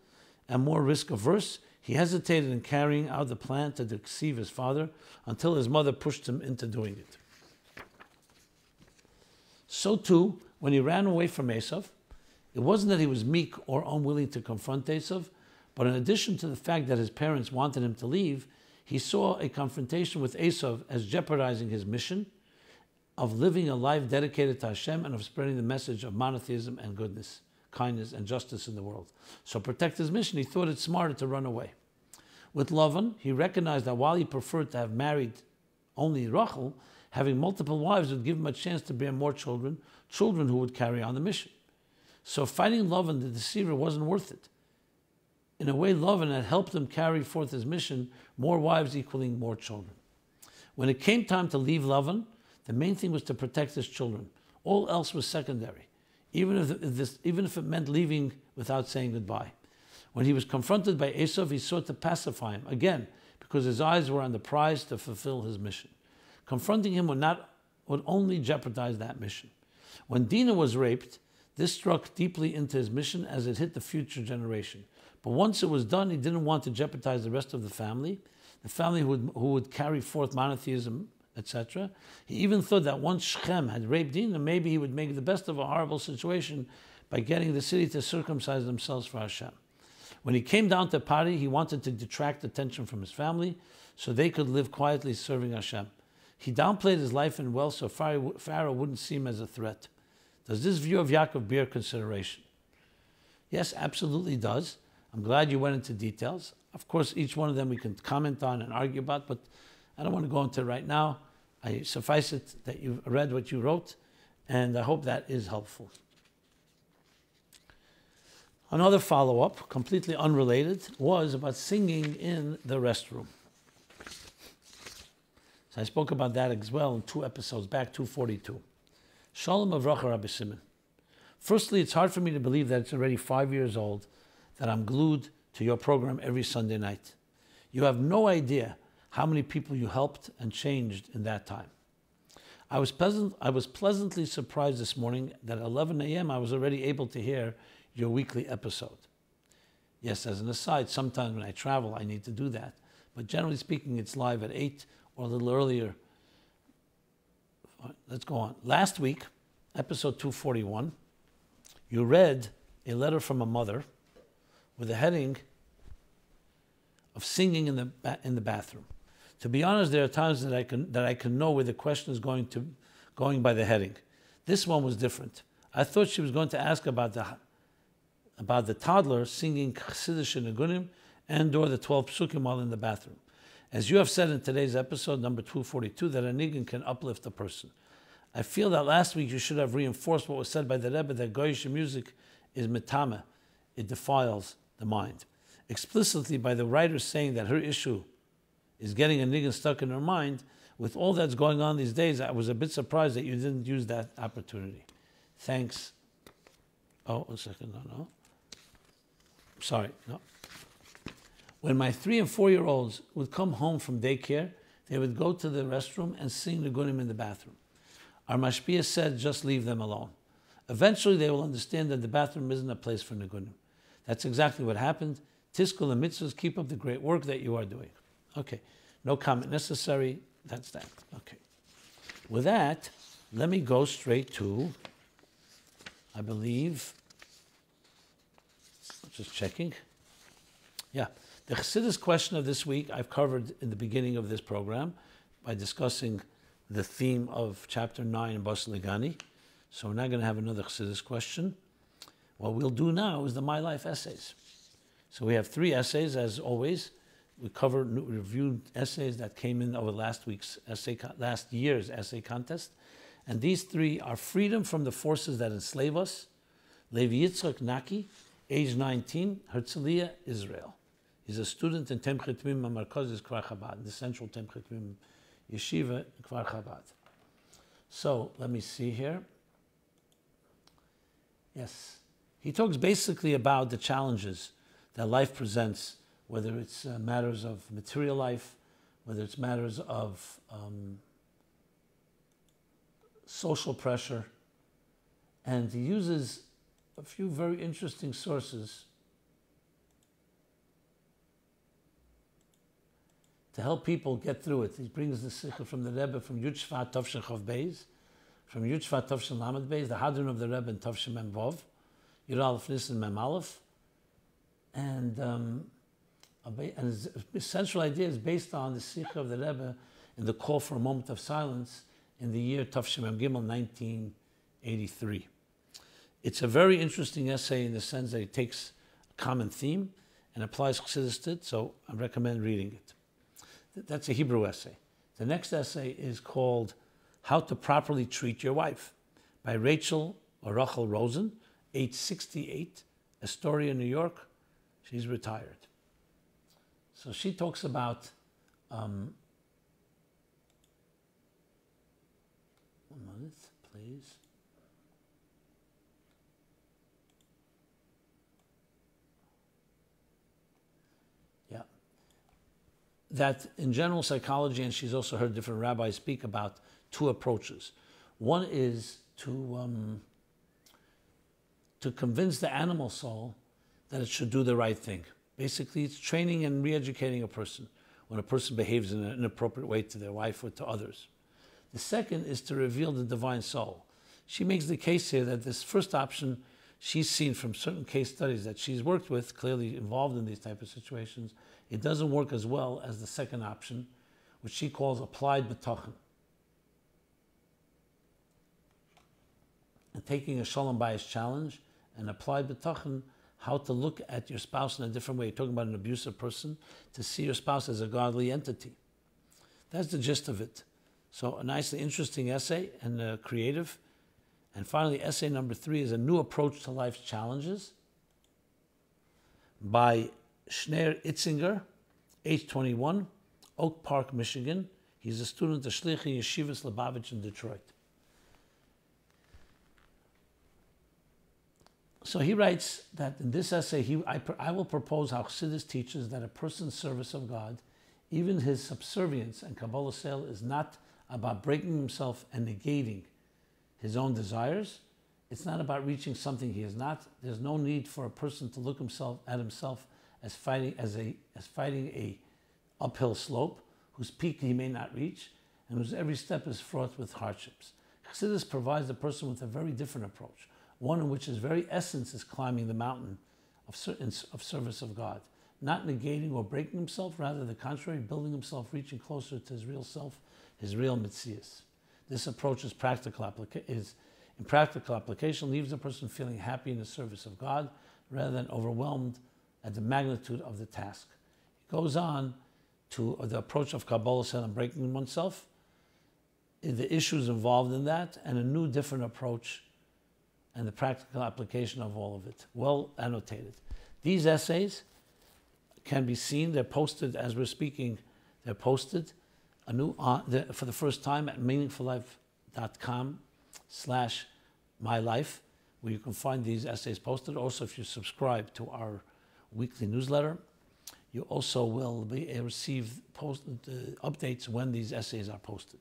and more risk-averse, he hesitated in carrying out the plan to deceive his father until his mother pushed him into doing it. So too, when he ran away from Esav, it wasn't that he was meek or unwilling to confront Esav, but in addition to the fact that his parents wanted him to leave, he saw a confrontation with Esav as jeopardizing his mission of living a life dedicated to Hashem and of spreading the message of monotheism and goodness, kindness, and justice in the world. So to protect his mission, he thought it smarter to run away. With Lavan, he recognized that while he preferred to have married only Rachel, having multiple wives would give him a chance to bear more children who would carry on the mission. So fighting Lavan, the deceiver, wasn't worth it. In a way, Lavan had helped him carry forth his mission, more wives equaling more children. When it came time to leave Lavan, the main thing was to protect his children. All else was secondary, even if it meant leaving without saying goodbye. When he was confronted by Esav, he sought to pacify him, again, because his eyes were on the prize to fulfill his mission. Confronting him would only jeopardize that mission. When Dinah was raped, this struck deeply into his mission as it hit the future generation. But once it was done, he didn't want to jeopardize the rest of the family who would carry forth monotheism etc. He even thought that once Shechem had raped Dinah, maybe he would make the best of a horrible situation by getting the city to circumcise themselves for Hashem. When he came down to Pari, he wanted to detract attention from his family so they could live quietly serving Hashem. He downplayed his life and wealth so Pharaoh wouldn't seem as a threat. Does this view of Yaakov bear consideration? Yes, absolutely does. I'm glad you went into details. Of course, each one of them we can comment on and argue about, but I don't want to go into it right now. I suffice it that you've read what you wrote, and I hope that is helpful. Another follow-up, completely unrelated, was about singing in the restroom. So I spoke about that as well in 2 episodes back, 242. Shalom Avracha Rabbi Simon. Firstly, it's hard for me to believe that it's already 5 years old that I'm glued to your program every Sunday night. You have no idea how many people you helped and changed in that time. I was pleasantly surprised this morning that at 11 a.m. I was already able to hear your weekly episode. Yes, as an aside, sometimes when I travel, I need to do that. But generally speaking, it's live at 8 or a little earlier. Let's go on. Last week, episode 241, you read a letter from a mother with a heading of singing in the bathroom. To be honest, there are times that I can know where the question is going by the heading. This one was different. I thought she was going to ask about the toddler singing Chassidic Nigunim and or the 12 psukim while in the bathroom. As you have said in today's episode, number 242, that a nigun can uplift a person. I feel that last week you should have reinforced what was said by the Rebbe that Goyish music is metame, it defiles the mind. Explicitly by the writer saying that her issue is getting a nigun stuck in her mind. With all that's going on these days, I was a bit surprised that you didn't use that opportunity. Thanks. Oh, a second, no. Sorry, no. When my 3 and 4-year-olds would come home from daycare, they would go to the restroom and sing Nigunim in the bathroom. Our mashpia said, just leave them alone. Eventually they will understand that the bathroom isn't a place for Nigunim. That's exactly what happened. Tiskul and mitzvahs, keep up the great work that you are doing. Okay, no comment necessary. That's that. Okay. With that, let me go straight to, I believe, just checking. Yeah, the Chassidus question of this week I've covered in the beginning of this program by discussing the theme of chapter 9 in Basi. So we're not going to have another Chassidus question. What we'll do now is the My Life essays. So we have 3 essays, as always. We reviewed essays that came in over last year's essay contest. And these 3 are freedom from the forces that enslave us. Levy Yitzchak, Naki, age 19, Hertzaliya, Israel. He's a student in Temchet Mim Markozis Kfar Chabad, the central Temchet Mim Yeshiva Kfar Chabad. So let me see here. Yes, he talks basically about the challenges that life presents, whether it's matters of material life, whether it's matters of social pressure, and he uses a few very interesting sources to help people get through it. He brings the sikha from the Rebbe from Yud Shevat Tavshin Chav Beis, from Yud Shevat Tavshin Lamed Beis, the Hadron of the Rebbe in Tavshin Mem Vov, Yud Aleph Nisan Mem Aleph, and his central idea is based on the sikha of the Rebbe in the call for a moment of silence in the year Tavshin Mem Gimel 1983. It's a very interesting essay in the sense that it takes a common theme and applies Chassidus to it, so I recommend reading it. That's a Hebrew essay. The next essay is called How to Properly Treat Your Wife by Rachel Rosen, age 68, Astoria, New York. She's retired. So she talks about one minute, please. That in general psychology, and she's also heard different rabbis speak about 2 approaches. One is to convince the animal soul that it should do the right thing. Basically, it's training and re-educating a person when a person behaves in an inappropriate way to their wife or to others. The second is to reveal the divine soul. She makes the case here that this first option, she's seen from certain case studies that she's worked with, clearly involved in these type of situations, it doesn't work as well as the second option, which she calls applied bitachon. And taking a shalom bayis challenge and applied bitachon, how to look at your spouse in a different way. You're talking about an abusive person, to see your spouse as a godly entity. That's the gist of it. So a nicely interesting essay and creative. And finally, essay number 3 is a new approach to life's challenges by Shneur Itzinger, age 21, Oak Park, Michigan. He's a student of Shlichi Yeshivas Lubavitch in Detroit. So he writes that in this essay, I will propose how Chassidus teaches that a person's service of God, even his subservience and Kabbalah sale, is not about breaking himself and negating his own desires. It's not about reaching something he is not. There's no need for a person to look at himself as fighting a uphill slope, whose peak he may not reach, and whose every step is fraught with hardships. Chassidus provides the person with a very different approach, one in which his very essence is climbing the mountain of service of God, not negating or breaking himself, rather the contrary, building himself, reaching closer to his real self, his real mitzias. This approach in practical application leaves the person feeling happy in the service of God rather than overwhelmed at the magnitude of the task. He goes on to the approach of Kabbalah and breaking oneself, the issues involved in that, and a new different approach and the practical application of all of it. Well annotated. These essays can be seen. They're posted as we're speaking. They're posted for the first time at meaningfullife.com/mylife, where you can find these essays posted. Also, if you subscribe to our weekly newsletter, you also will receive updates when these essays are posted.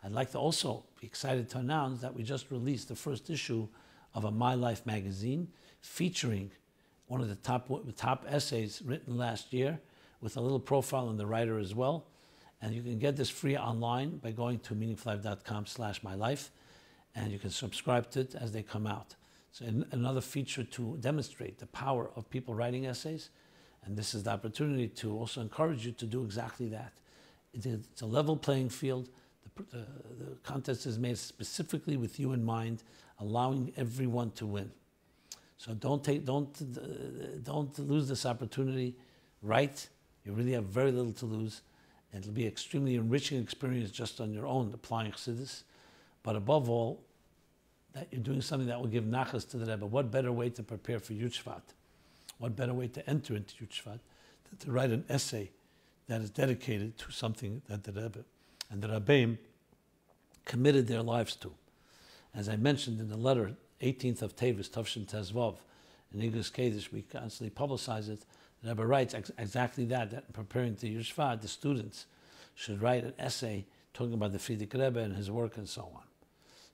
I'd like to also be excited to announce that we just released the first issue of a My Life magazine featuring one of the top essays written last year, with a little profile on the writer as well. And you can get this free online by going to meaningfullife.com/mylife, and you can subscribe to it as they come out. So another feature to demonstrate the power of people writing essays, and this is the opportunity to also encourage you to do exactly that. It's a level playing field. The contest is made specifically with you in mind, allowing everyone to win. So don't lose this opportunity. Write. You really have very little to lose. It'll be an extremely enriching experience just on your own, applying Chassidus. But above all, that you're doing something that will give nachas to the Rebbe. What better way to prepare for Yud Shevat? What better way to enter into Yud Shevat than to write an essay that is dedicated to something that the Rebbe and the Rebbeim committed their lives to. As I mentioned in the letter, 18th of Tevis, Tavshin Tezvav, in English Kaddish, we constantly publicize it. The Rebbe writes exactly that in preparing to Yud Shevat, the students should write an essay talking about the Frierdiker Rebbe and his work and so on.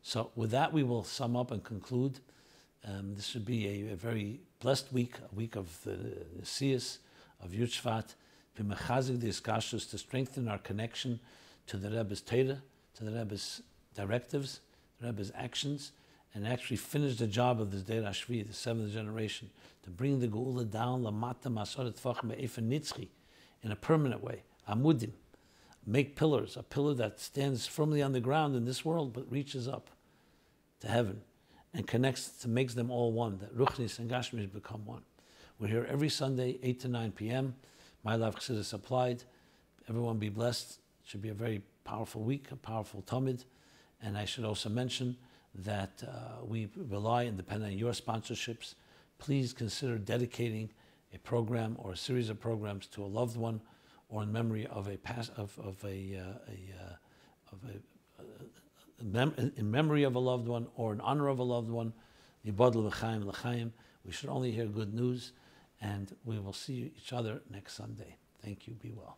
So with that, we will sum up and conclude. This should be a very blessed week, a week of the Siyas, of Yud Shevat, b'mechazik diskashus, to strengthen our connection to the Rebbe's Torah, to the Rebbe's directives, the Rebbe's actions, and actually finish the job of this Deir HaShvi, the 7th generation, to bring the Geula down lamata masoret tvachim be'efen nitzchi, in a permanent way, amudim, make pillars, a pillar that stands firmly on the ground in this world but reaches up to heaven and makes them all one, that Ruchnis and Gashmis become one. We're here every Sunday, 8 to 9 p.m. My Life Chassidus applied. Everyone be blessed. It should be a very powerful week, a powerful Talmud. And I should also mention that we rely and depend on your sponsorships. Please consider dedicating a program or a series of programs to a loved one, or in memory of in memory of a loved one, or in honor of a loved one. We should only hear good news, and we will see each other next Sunday. Thank you. Be well.